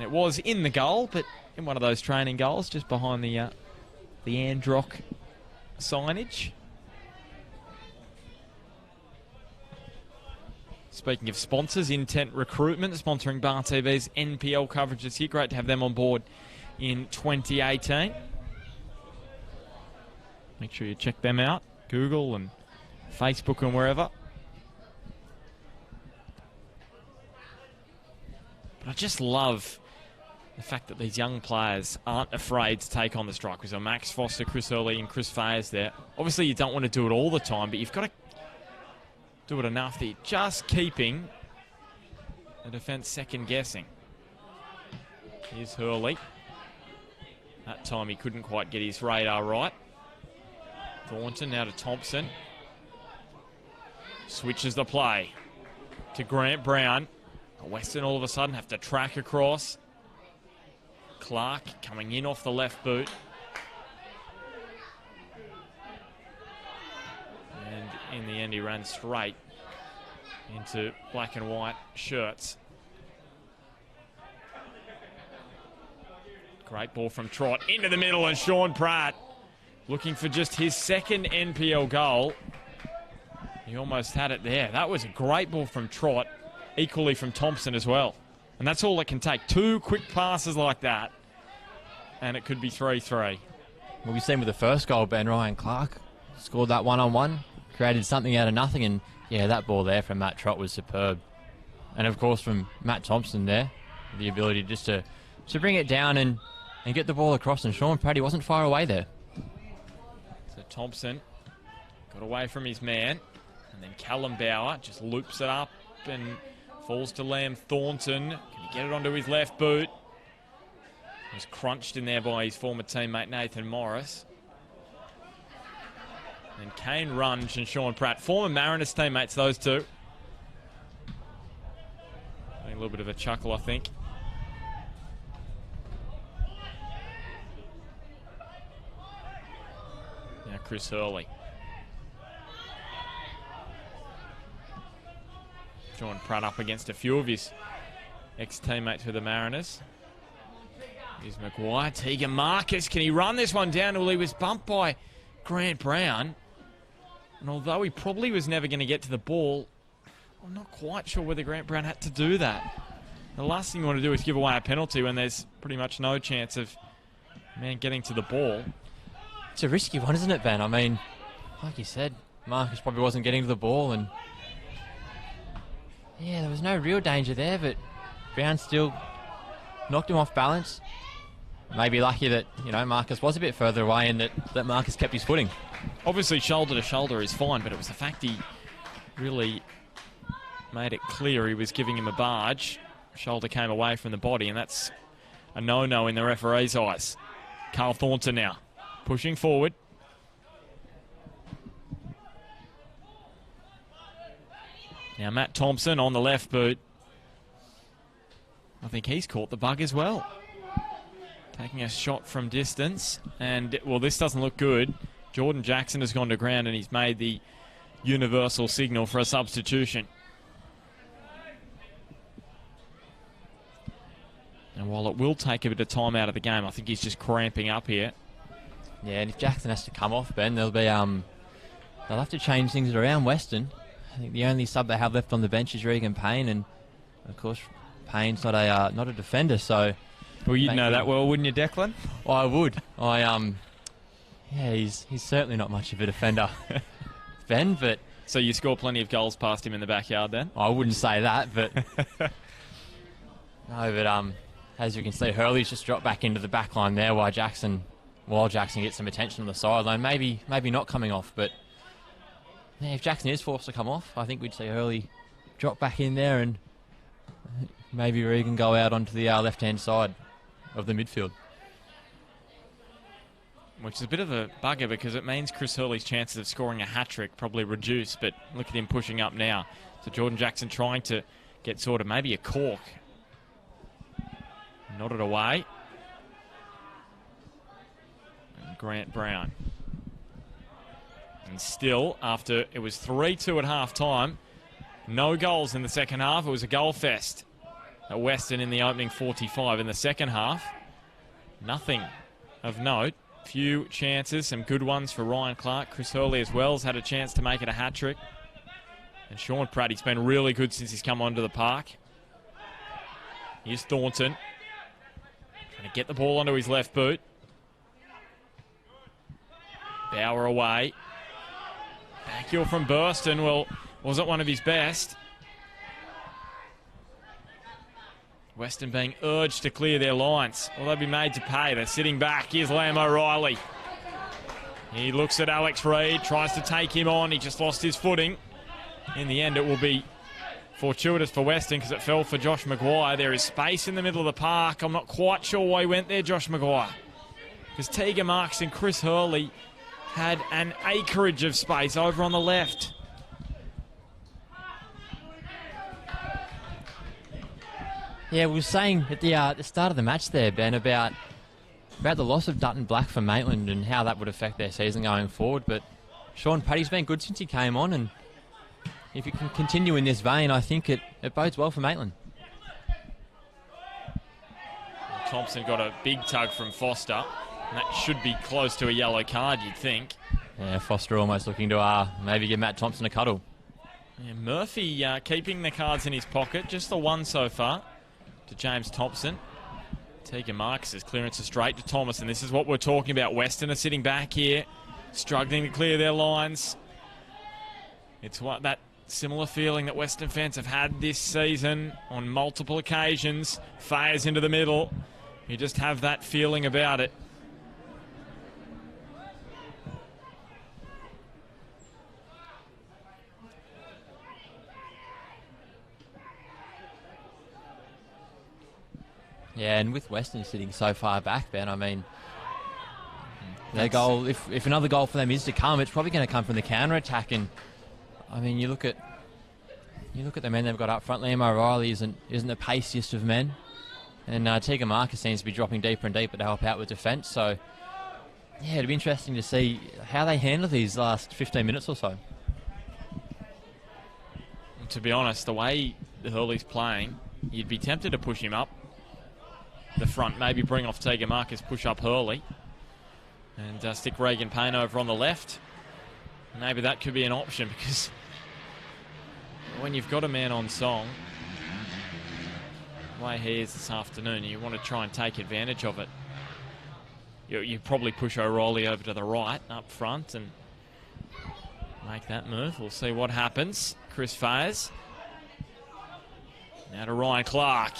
It was in the goal, but in one of those training goals, just behind the Androck signage. Speaking of sponsors, Intent Recruitment, sponsoring Bar TV's NPL coverage this year. Great to have them on board in 2018. Make sure you check them out. Google and Facebook and wherever. But I just love the fact that these young players aren't afraid to take on the strike. We've got Max Foster, Chris Hurley and Chris Fayes there. Obviously you don't want to do it all the time, but you've got to do it enough that you're just keeping the defence second guessing. Here's Hurley. That time he couldn't quite get his radar right. Thornton now to Thompson. Switches the play to Grant Brown. Weston all of a sudden have to track across. Clark coming in off the left boot. And in the end he ran straight into black and white shirts. Great ball from Trott into the middle, and Sean Pratt looking for just his second NPL goal. He almost had it there. That was a great ball from Trott, equally from Thompson as well. And that's all it can take. Two quick passes like that, and it could be 3-3. Well, we've seen with the first goal, Ben, Ryan Clark scored that one-on-one, created something out of nothing, and yeah, that ball there from Matt Trott was superb. And of course from Matt Thompson there, the ability just to bring it down and get the ball across, and Sean Pratt, he wasn't far away there. So Thompson got away from his man, and then Callum Bauer just loops it up and Falls to Liam Thornton. Can he get it onto his left boot? He was crunched in there by his former teammate Nathan Morris. And Kane Runge and Sean Pratt, former Mariners teammates, those two. A little bit of a chuckle, I think. Now Chris Hurley. Sean Pratt up against a few of his ex-teammates with the Mariners. Here's Maguire. Tegan Marcus. Can he run this one down? Well, he was bumped by Grant Brown. And although he probably was never going to get to the ball, I'm not quite sure whether Grant Brown had to do that. The last thing you want to do is give away a penalty when there's pretty much no chance of man getting to the ball. It's a risky one, isn't it, Ben? I mean, like you said, Marcus probably wasn't getting to the ball, and yeah, there was no real danger there, but Brown still knocked him off balance. Maybe lucky that, you know, Marcus was a bit further away and that Marcus kept his footing. Obviously, shoulder to shoulder is fine, but it was the fact he really made it clear he was giving him a barge. Shoulder came away from the body, and that's a no-no in the referee's eyes. Carl Thornton now pushing forward. Now Matt Thompson on the left boot. I think he's caught the bug as well. Taking a shot from distance, and well, this doesn't look good. Jordan Jackson has gone to ground, and he's made the universal signal for a substitution. And while it will take a bit of time out of the game, I think he's just cramping up here. Yeah, and if Jackson has to come off, Ben, they'll have to change things around Weston. I think the only sub they have left on the bench is Regan Payne, and of course Payne's not a defender, so. Well, you'd know that well, wouldn't you, Declan? Well, I would. Yeah, he's certainly not much of a defender, Ben. But so you score plenty of goals past him in the backyard, then? I wouldn't say that, but no. But as you can see, Hurley's just dropped back into the back line there, while Jackson gets some attention on the sideline. Maybe not coming off, but yeah, if Jackson is forced to come off, I think we'd see Hurley drop back in there, and maybe Regan go out onto the left-hand side of the midfield. Which is a bit of a bugger, because it means Chris Hurley's chances of scoring a hat-trick probably reduce, but look at him pushing up now. So Jordan Jackson trying to get sort of maybe a cork. Nodded away. And Grant Brown. And still, after it was 3-2 at half-time, no goals in the second half. It was a goal fest at Weston in the opening 45. In the second half, nothing of note. Few chances, some good ones for Ryan Clark. Chris Hurley as well has had a chance to make it a hat-trick. And Sean Pratt, he's been really good since he's come onto the park. Here's Thornton. Trying to get the ball onto his left boot. Bauer away. Backheel from Burston. Well, wasn't one of his best. Weston being urged to clear their lines. Will they be made to pay? They're sitting back. Here's Liam O'Reilly. He looks at Alex Reid, tries to take him on. He just lost his footing. In the end, it will be fortuitous for Weston because it fell for Josh Maguire. There is space in the middle of the park. I'm not quite sure why he went there, Josh Maguire. Because Tegan Marks and Chris Hurley had an acreage of space over on the left. Yeah, we were saying at the start of the match there, Ben, about the loss of Dutton Black for Maitland and how that would affect their season going forward. But Sean Paddy's been good since he came on, and if he can continue in this vein, I think it bodes well for Maitland. Thompson got a big tug from Foster, and that should be close to a yellow card, you'd think. Yeah, Foster almost looking to maybe give Matt Thompson a cuddle. Yeah, Murphy keeping the cards in his pocket, just the one so far, to James Thompson. Tegan Marcus' clearance is straight to Thomas, and this is what we're talking about. Weston are sitting back here, struggling to clear their lines. It's what that similar feeling that Western fans have had this season on multiple occasions. Fires into the middle. You just have that feeling about it. Yeah, and with Weston sitting so far back, Ben, I mean, their goal, if another goal for them is to come, it's probably going to come from the counter-attack. And, I mean, you look at the men they've got up front. Liam O'Reilly isn't the paciest of men. And Tegan Marcus seems to be dropping deeper and deeper to help out with defence. So, yeah, it'd be interesting to see how they handle these last 15 minutes or so. To be honest, the way the Hurley's playing, you'd be tempted to push him up the front, maybe bring off Tegan Marcus, push up Hurley, and stick Regan Payne over on the left. Maybe that could be an option, because when you've got a man on song, the way he is this afternoon, you want to try and take advantage of it. You probably push O'Reilly over to the right up front and make that move. We'll see what happens. Chris Fayers. Now to Ryan Clark.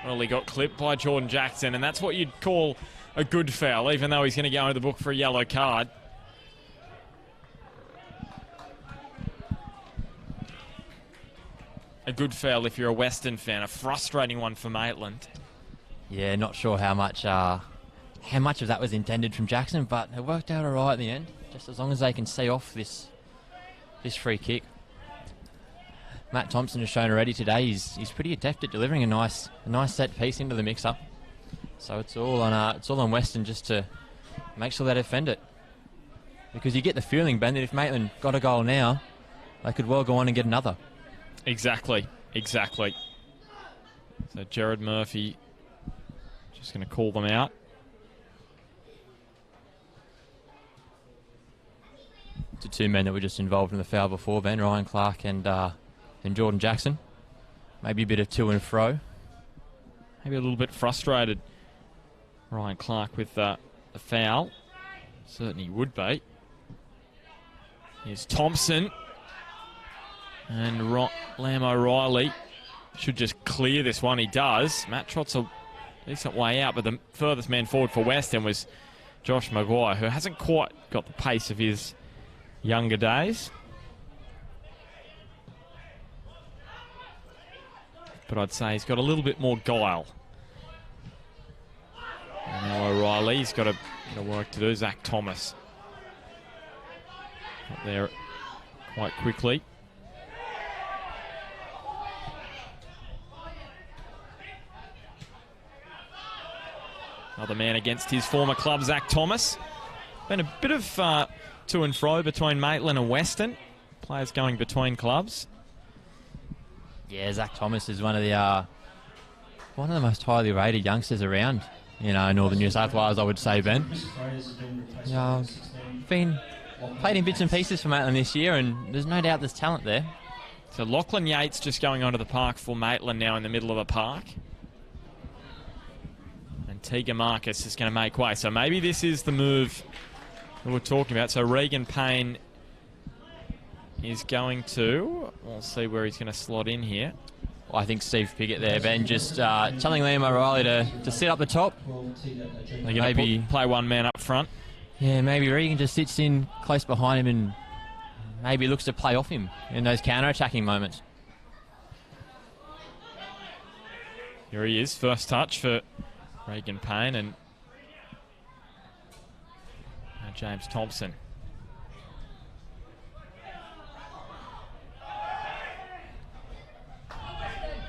Well, he got clipped by Jordan Jackson, and that's what you'd call a good foul, even though he's going to go into the book for a yellow card. A good foul if you're a Weston fan. A frustrating one for Maitland. Yeah, not sure how much of that was intended from Jackson, but it worked out all right in the end, just as long as they can see off this free kick. Matt Thompson has shown already today he's pretty adept at delivering a nice set piece into the mix-up. So it's all on Weston just to make sure they defend it, because you get the feeling, Ben, that if Maitland got a goal now, they could well go on and get another. Exactly. So Jared Murphy just going to call them out. The two men that were just involved in the foul before, Ben, Ryan Clark and Jordan Jackson. Maybe a bit of to and fro. Maybe a little bit frustrated, Ryan Clark, with the foul. Certainly would be. Here's Thompson. And Lam O'Reilly should just clear this one. He does. Matt trots a decent way out, but the furthest man forward for Weston was Josh Maguire, who hasn't quite got the pace of his younger days. But I'd say he's got a little bit more guile. And now O'Reilly's got a bit of work to do. Zach Thomas up there quite quickly. Another man against his former club, Zach Thomas. Been a bit of to and fro between Maitland and Weston. Players going between clubs. Yeah, Zach Thomas is one of the most highly rated youngsters around, Northern New South Wales, I would say, Ben. Played in bits and pieces for Maitland this year, and there's no doubt there's talent there. So Lachlan Yates just going onto the park for Maitland now in the middle of the park. And Tegan Marcus is going to make way. So maybe this is the move that we're talking about. So Regan Payne is going to... We'll see where he's going to slot in here. Well, I think Steve Piggott there, Ben, just telling Liam O'Reilly to sit up the top. They're going to play one man up front. Yeah, maybe Regan just sits in close behind him and maybe looks to play off him in those counter-attacking moments. Here he is, first touch for Regan Payne and James Thompson.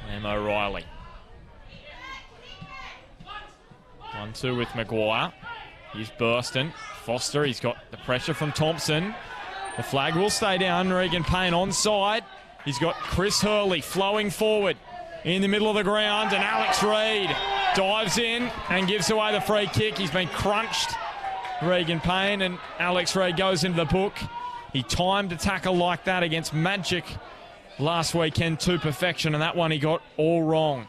And O'Reilly. 1-2 with Maguire. Here's Burston. Foster, he's got the pressure from Thompson. The flag will stay down. Regan Payne onside. He's got Chris Hurley flowing forward in the middle of the ground, and Alex Reid dives in and gives away the free kick. He's been crunched, Regan Payne, and Alex Reid goes into the book. He timed a tackle like that against Magic last weekend to perfection, and that one he got all wrong.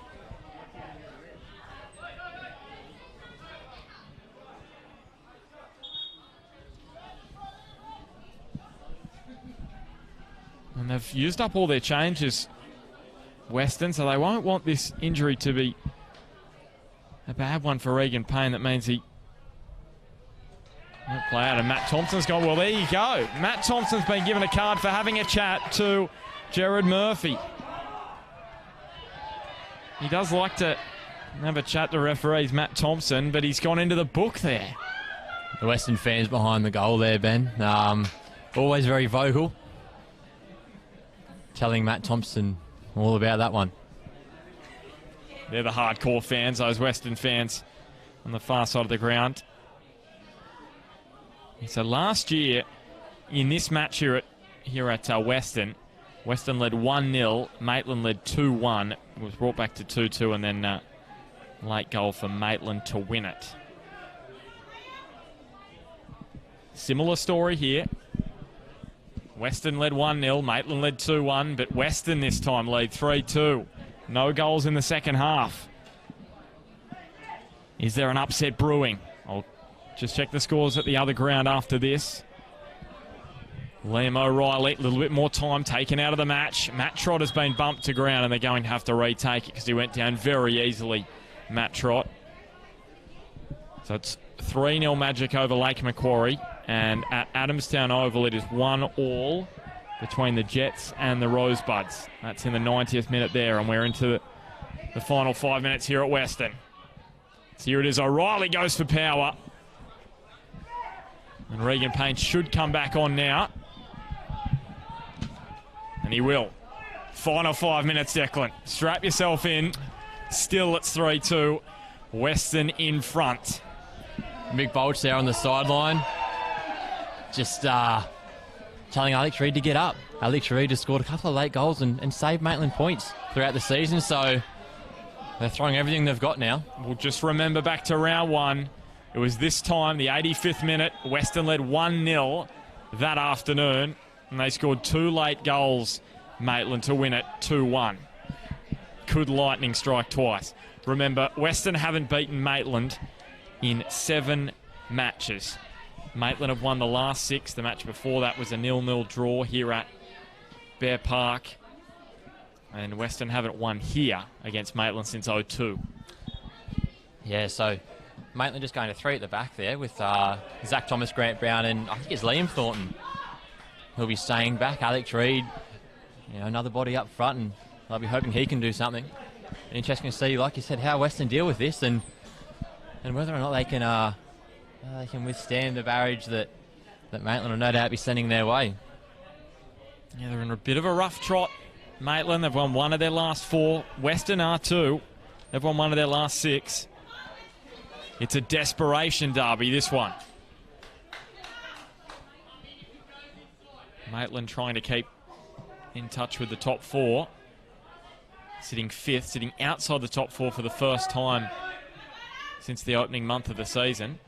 And they've used up all their changes, Weston, so they won't want this injury to be a bad one for Regan Payne. That means he won't play out. And Matt Thompson's gone. Well, there you go. Matt Thompson's been given a card for having a chat to Jared Murphy. He does like to Have a chat to referees Matt Thompson, but he's gone into the book there. The Weston fans behind the goal there, Ben. Always very vocal. Telling Matt Thompson all about that one. They're the hardcore fans, those Weston fans on the far side of the ground. So last year, in this match here at Weston, Weston led 1-0, Maitland led 2-1. It was brought back to 2-2, and then late goal for Maitland to win it. Similar story here. Weston led 1-0, Maitland led 2-1, but Weston this time lead 3-2. No goals in the second half. Is there an upset brewing? I'll just check the scores at the other ground after this. Liam O'Reilly, a little bit more time taken out of the match. Matt Trott has been bumped to ground, and they're going to have to retake it because he went down very easily, Matt Trott. So it's 3-0 Magic over Lake Macquarie, and at Adamstown Oval it is 1-1 between the Jets and the Rosebuds. That's in the 90th minute there, and we're into the final 5 minutes here at Weston. So here it is, O'Reilly goes for power. And Regan Payne should come back on now. And he will. Final 5 minutes, Declan. Strap yourself in. Still it's 3-2. Weston in front. Mick Bolch there on the sideline. Just telling Alex Reid to get up. Alex Reid has scored a couple of late goals and saved Maitland points throughout the season, so they're throwing everything they've got now. We'll just remember back to round one. It was this time, the 85th minute, Weston led 1-0 that afternoon, and they scored 2 late goals, Maitland, to win it 2-1. Could lightning strike twice? Remember, Weston haven't beaten Maitland in 7 matches. Maitland have won the last 6. The match before that was a 0-0 draw here at Bear Park. And Weston haven't won here against Maitland since 2002. Yeah, so Maitland just going to 3 at the back there with Zach Thomas, Grant Brown, and I think it's Liam Thornton. He'll be staying back. Alex Reid, another body up front, and I'll be hoping he can do something. And interesting to see, like you said, how Weston deal with this and whether or not they can withstand the barrage that Maitland will no doubt be sending their way. Yeah, they're in a bit of a rough trot. Maitland, they've won 1 of their last 4. Weston are 2. They've won 1 of their last 6. It's a desperation derby, this one. Maitland trying to keep in touch with the top 4. Sitting 5th, sitting outside the top 4 for the first time since the opening month of the season.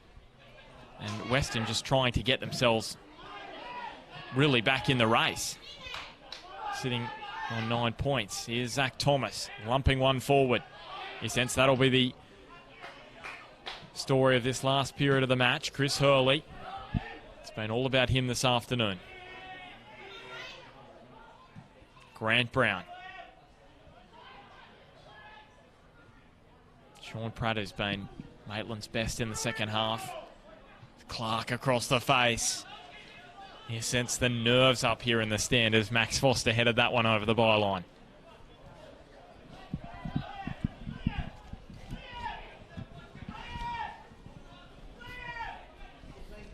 And Weston just trying to get themselves really back in the race. Sitting on 9 points. Here's Zach Thomas lumping one forward. You sense that'll be the story of this last period of the match. Chris Hurley. It's been all about him this afternoon. Grant Brown. Sean Pratt has been Maitland's best in the second half. Clark across the face. You sense the nerves up here in the stand as Max Foster headed that one over the byline.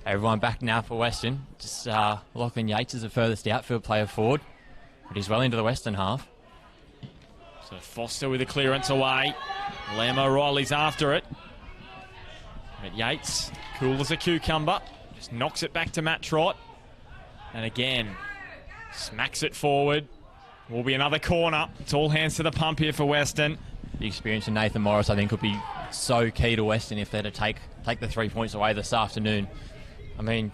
Everyone back now for Weston. Just Lachlan Yates is the furthest outfield player forward, but he's well into the Western half. So Foster with a clearance away. Liam O'Reilly's after it. But Yates, cool as a cucumber, just knocks it back to Matt Trott. And again, smacks it forward. Will be another corner. It's all hands to the pump here for Weston. The experience of Nathan Morris, I think, could be so key to Weston if they're to take the 3 points away this afternoon. I mean,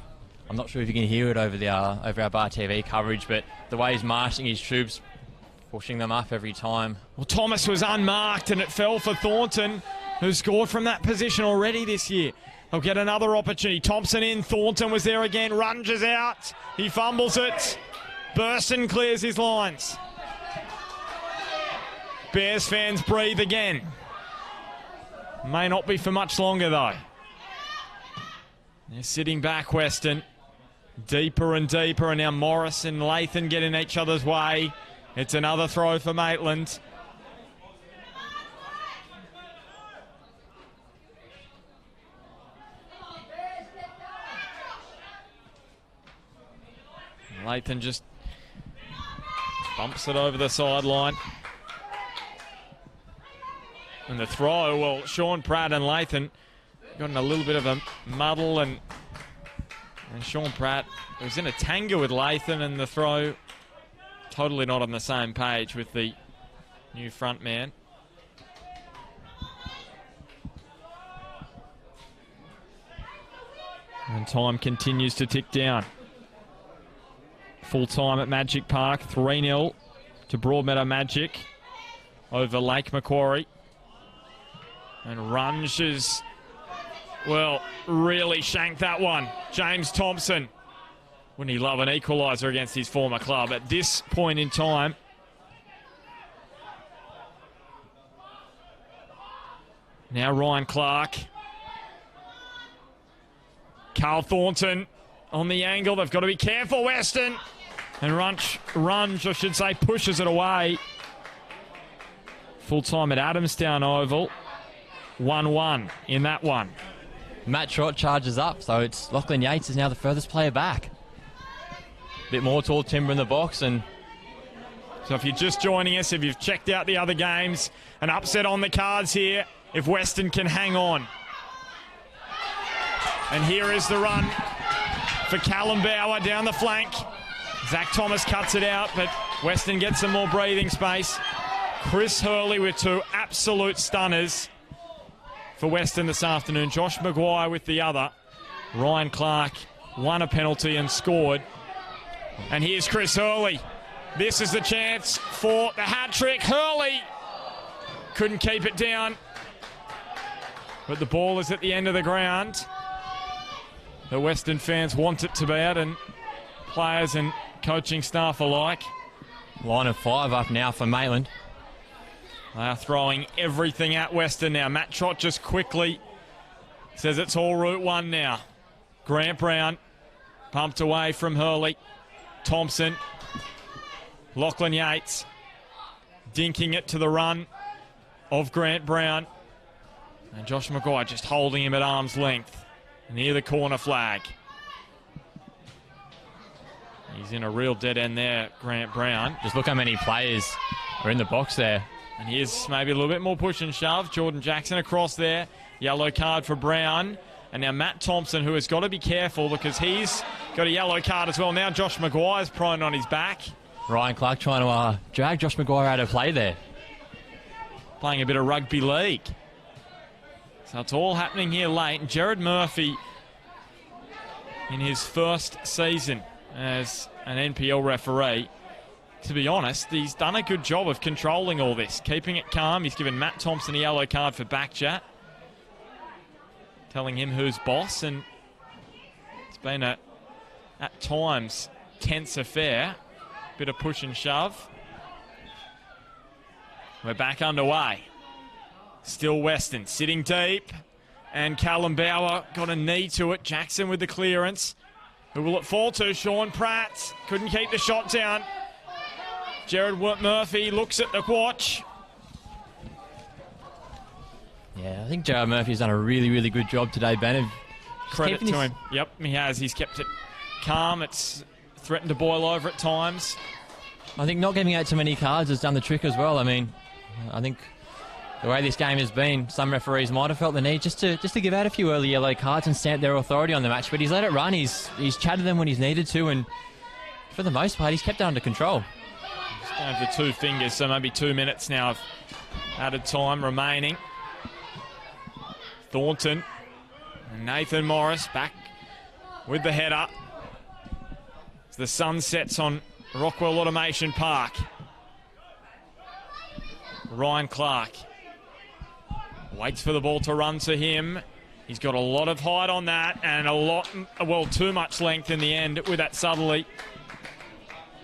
I'm not sure if you can hear it over our Bar TV coverage, but the way he's marshalling his troops, pushing them up every time. Well, Thomas was unmarked and it fell for Thornton, who scored from that position already this year. They'll get another opportunity. Thompson in. Thornton was there again. Runges out. He fumbles it. Burston clears his lines. Bears fans breathe again. May not be for much longer, though. They're sitting back, Weston. Deeper and deeper, and now Morris and Lathan get in each other's way. It's another throw for Maitland. Maitland just bumps it over the sideline. And the throw, well, Sean Pratt and Lathan got in a little bit of a muddle, and Sean Pratt was in a tanga with Lathan, and the throw totally not on the same page with the new front man. And time continues to tick down. Full time at Magic Park, 3-0 to Broadmeadow Magic over Lake Macquarie. And Runge has, well, really shanked that one. James Thompson. Wouldn't he love an equalizer against his former club at this point in time? Now Ryan Clark. Carl Thornton on the angle. They've got to be careful, Weston. And Runge, I should say, pushes it away. Full time at Adamstown Oval. 1-1 in that one. Matt Trott charges up, so it's Lachlan Yates is now the furthest player back. Bit more tall timber in the box, and so if you're just joining us, if you've checked out the other games, an upset on the cards here if Weston can hang on. And here is the run for Callum Bauer down the flank. Zach Thomas cuts it out, but Weston gets some more breathing space. Chris Hurley with two absolute stunners for Weston this afternoon. Josh Maguire with the other. Ryan Clark won a penalty and scored. And here's Chris Hurley. This is the chance for the hat-trick. Hurley couldn't keep it down. But the ball is at the end of the ground. The Western fans want it to be at, and players and coaching staff alike. Line of 5 up now for Maitland. They are throwing everything at Western now. Matt Trott just quickly says it's all Route 1 now. Grant Brown pumped away from Hurley. Thompson. Lachlan Yates dinking it to the run of Grant Brown. And Josh Maguire just holding him at arm's length near the corner flag. He's in a real dead end there, Grant Brown. Just look how many players are in the box there. And here's maybe a little bit more push and shove. Jordan Jackson across there. Yellow card for Brown. And now Matt Thompson, who has got to be careful because he's got a yellow card as well. Now Josh Maguire's prone on his back. Ryan Clark trying to drag Josh Maguire out of play there. Playing a bit of rugby league. So it's all happening here late. And Jared Murphy, in his first season as an NPL referee, to be honest, he's done a good job of controlling all this, keeping it calm. He's given Matt Thompson a yellow card for backchat, telling him who's boss, and it's been a, at times, tense affair. Bit of push and shove. We're back underway. Still Weston sitting deep, and Callum Bauer got a knee to it. Jackson with the clearance. Who will it fall to? Sean Pratt couldn't keep the shot down. Jared Murphy looks at the watch. Yeah, I think Jared Murphy's done a really, really good job today, Ben. Credit to him. Yep, he has. He's kept it calm. It's threatened to boil over at times. I think not giving out too many cards has done the trick as well. I mean, I think the way this game has been, some referees might have felt the need just to give out a few early yellow cards and stamp their authority on the match, but he's let it run. He's chatted them when he's needed to, and for the most part, he's kept it under control. Just going for 2 fingers, so maybe 2 minutes now of added time remaining. Thornton and Nathan Morris back with the header. As the sun sets on Rockwell Automation Park. Ryan Clark waits for the ball to run to him. He's got a lot of height on that and a lot, well, too much length in the end with that southerly.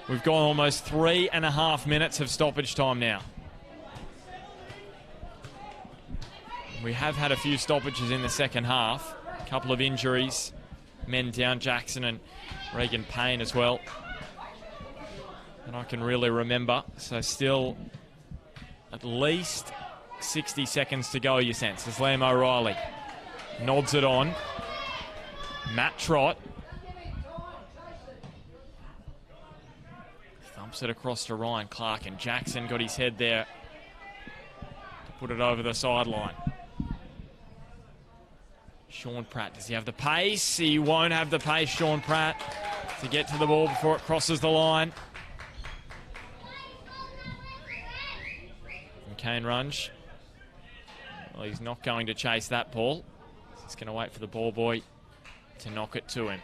We've gone almost 3.5 minutes of stoppage time now. We have had a few stoppages in the second half. A couple of injuries. Men down, Jackson and Regan Payne as well. And I can really remember. So still at least 60 seconds to go, you sense, as Liam O'Reilly nods it on. Matt Trott. Bumps it across to Ryan Clark, and Jackson got his head there to put it over the sideline. Sean Pratt, does he have the pace? He won't have the pace, Sean Pratt, to get to the ball before it crosses the line. And Kane Runge, well, he's not going to chase that ball. He's going to wait for the ball boy to knock it to him.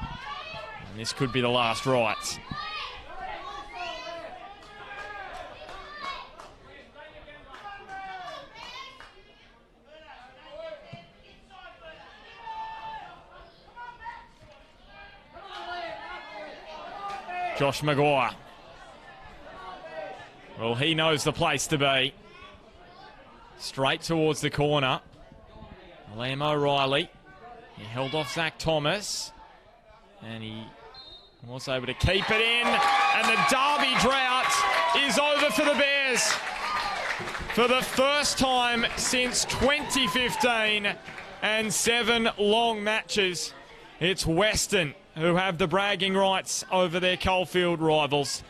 And this could be the last rights. Josh Maguire. Well, he knows the place to be. Straight towards the corner. Liam O'Reilly. He held off Zach Thomas. And he was able to keep it in. And the Derby drought is over for the Bears. For the first time since 2015 and 7 long matches, it's Weston who have the bragging rights over their Coalfield rivals.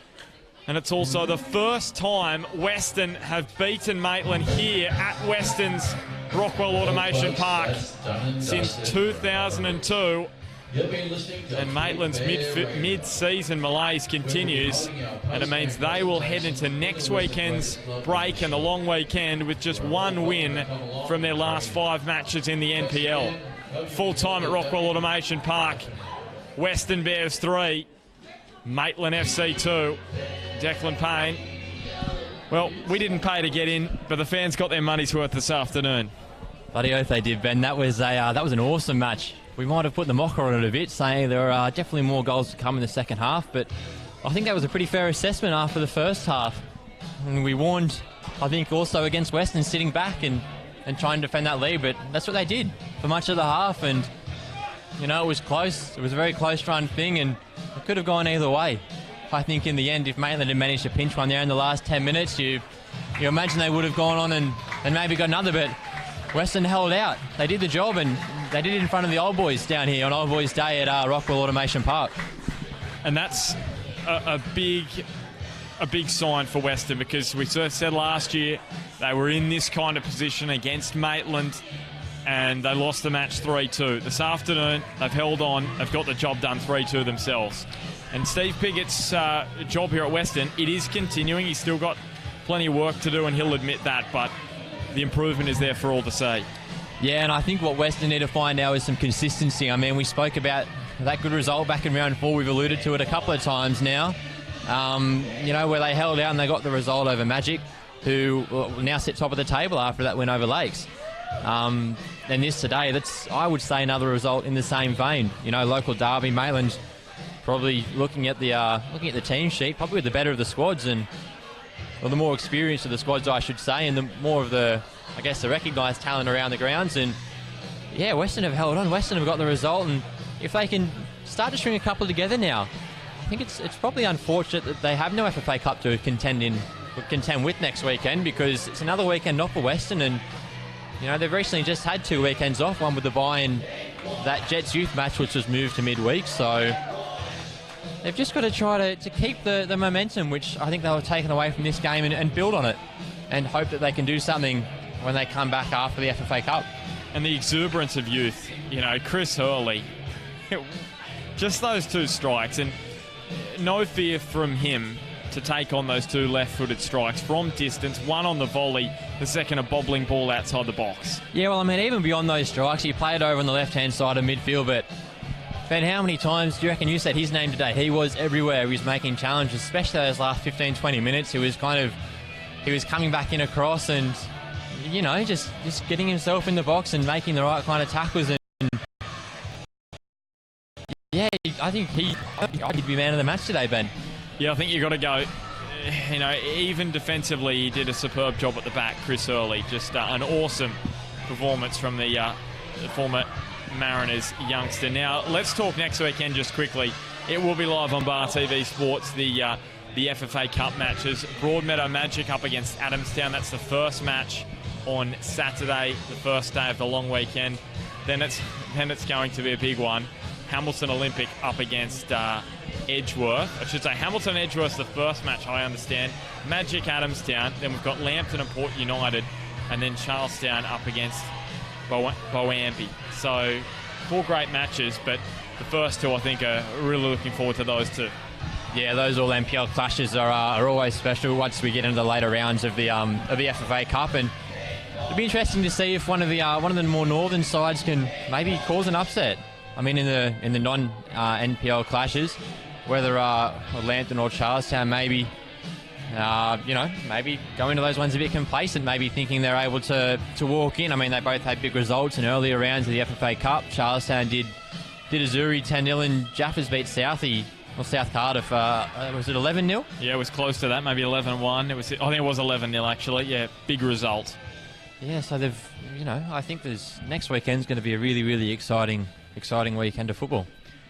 And it's also the first time Weston have beaten Maitland here at Weston's Rockwell Automation Park since 2002. And Maitland's mid-season malaise continues, and it means they will head into next weekend's break and the long weekend with just 1 win from their last 5 matches in the NPL. Full time at Rockwell Automation Park. Weston Bears 3, Maitland FC 2. Declan Payne. Well, we didn't pay to get in, but the fans got their money's worth this afternoon. Bloody oath they did, Ben. That was an awesome match. We might have put the mocker on it a bit, saying there are definitely more goals to come in the second half, but I think that was a pretty fair assessment after the first half. And we warned, I think, also against Weston sitting back and trying to defend that lead, but that's what they did for much of the half. And you know, it was close. It was a very close run thing, and it could have gone either way. I think in the end, if Maitland had managed to pinch one there in the last 10 minutes, you imagine they would have gone on and maybe got another, but Weston held out. They did the job, and they did it in front of the old boys down here on Old Boys Day at Rockwell Automation Park. And that's a big sign for Weston, because we sort of said last year they were in this kind of position against Maitland, and they lost the match 3-2. This afternoon, they've held on. They've got the job done 3-2 themselves. And Steve Piggott's job here at Weston, it is continuing. He's still got plenty of work to do, and he'll admit that, but the improvement is there for all to see. Yeah, and I think what Weston need to find now is some consistency. I mean, we spoke about that good result back in round 4. We've alluded to it a couple of times now. Where they held out and they got the result over Magic, who now sit top of the table after that win over Lakes. And this today, that's, I would say, another result in the same vein. You know, local derby, Maitland probably looking at the team sheet, probably with the better of the squads and the more experienced of the squads, I should say, and the more of the recognised talent around the grounds. And yeah, Weston have held on. Weston have got the result, and if they can start to string a couple together now, I think it's probably unfortunate that they have no FFA Cup to contend with next weekend, because it's another weekend off for Weston, and you know, they've recently just had 2 weekends off, one with the bye and that Jets youth match, which was moved to midweek. So they've just got to try to keep the momentum, which I think they were taken away from this game, and build on it, and hope that they can do something when they come back after the FFA Cup. And the exuberance of youth, you know, Chris Hurley, just those 2 strikes, and no fear from him to take on those 2 left-footed strikes from distance, one on the volley, the second a bobbling ball outside the box. Yeah, well, I mean, even beyond those strikes, he played over on the left-hand side of midfield, but Ben, how many times do you reckon you said his name today? He was everywhere. He was making challenges, especially those last 15, 20 minutes. He was coming back in across and, you know, just getting himself in the box and making the right kind of tackles. And yeah, I think he'd be man of the match today, Ben. Yeah, I think you've got to go. You know, even defensively, he did a superb job at the back, Chris Hurley. Just an awesome performance from the former Mariners youngster. Now, let's talk next weekend just quickly. It will be live on Bar TV Sports, the FFA Cup matches. Broadmeadow Magic up against Adamstown. That's the first match on Saturday, the first day of the long weekend. Then it's going to be a big one. Hamilton Olympic up against Edgeworth. I should say Hamilton Edgeworth's the first match, I understand. Magic Adamstown. Then we've got Lambton and Port United. And then Charlestown up against Boambi. So 4 great matches, but the first 2 I think are really looking forward to those 2. Yeah, those all NPL clashes are always special once we get into the later rounds of the FFA Cup, and it'll be interesting to see if one of the more northern sides can maybe cause an upset. I mean, in the non NPL clashes, whether Lambton or Charlestown maybe maybe go into those ones a bit complacent, maybe thinking they're able to walk in. I mean, they both had big results in earlier rounds of the FFA Cup. Charlestown did Azuri 10-0 and Jaffers beat South Cardiff. Was it 11-0? Yeah, it was close to that, maybe 11-1. I think it was 11-0 actually. Yeah, big result. Yeah, so they've, I think next weekend's going to be a really, really exciting weekend of football.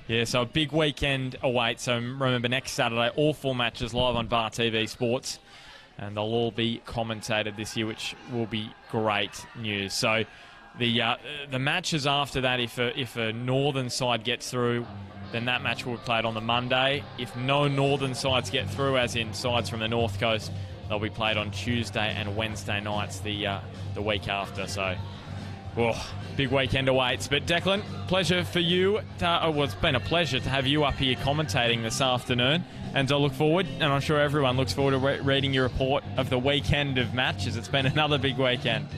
Yeah, so a big weekend awaits. So remember, next Saturday, all 4 matches live on Bar TV Sports, and they'll all be commentated this year, which will be great news. So the matches after that, if a northern side gets through, then that match will be played on the Monday. If no northern sides get through, as in sides from the North Coast, they'll be played on Tuesday and Wednesday nights the week after. So, big weekend awaits. But Declan, pleasure for you. It's been a pleasure to have you up here commentating this afternoon. And I look forward, and I'm sure everyone looks forward to reading your report of the weekend of matches. It's been another big weekend.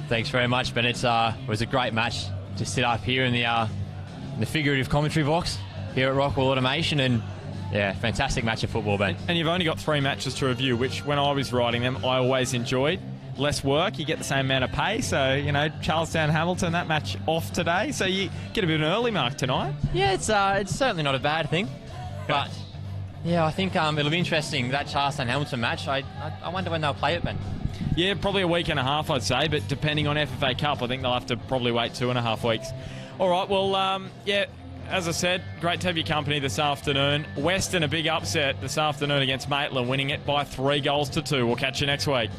Thanks very much, Ben. It was a great match to sit up here in the figurative commentary box here at Rockwell Automation, and fantastic match of football, Ben. And you've only got 3 matches to review, which when I was writing them, I always enjoyed. Less work, you get the same amount of pay. So, Charlestown, Hamilton, that match off today. So you get a bit of an early mark tonight. Yeah, it's certainly not a bad thing. But, I think it'll be interesting, that Charlestown-Hamilton match. I wonder when they'll play it, Ben. Yeah, probably a week and a half, I'd say. But depending on FFA Cup, I think they'll have to probably wait 2.5 weeks. All right, well, as I said, great to have your company this afternoon. Weston, a big upset this afternoon against Maitland, winning it by 3 goals to 2. We'll catch you next week.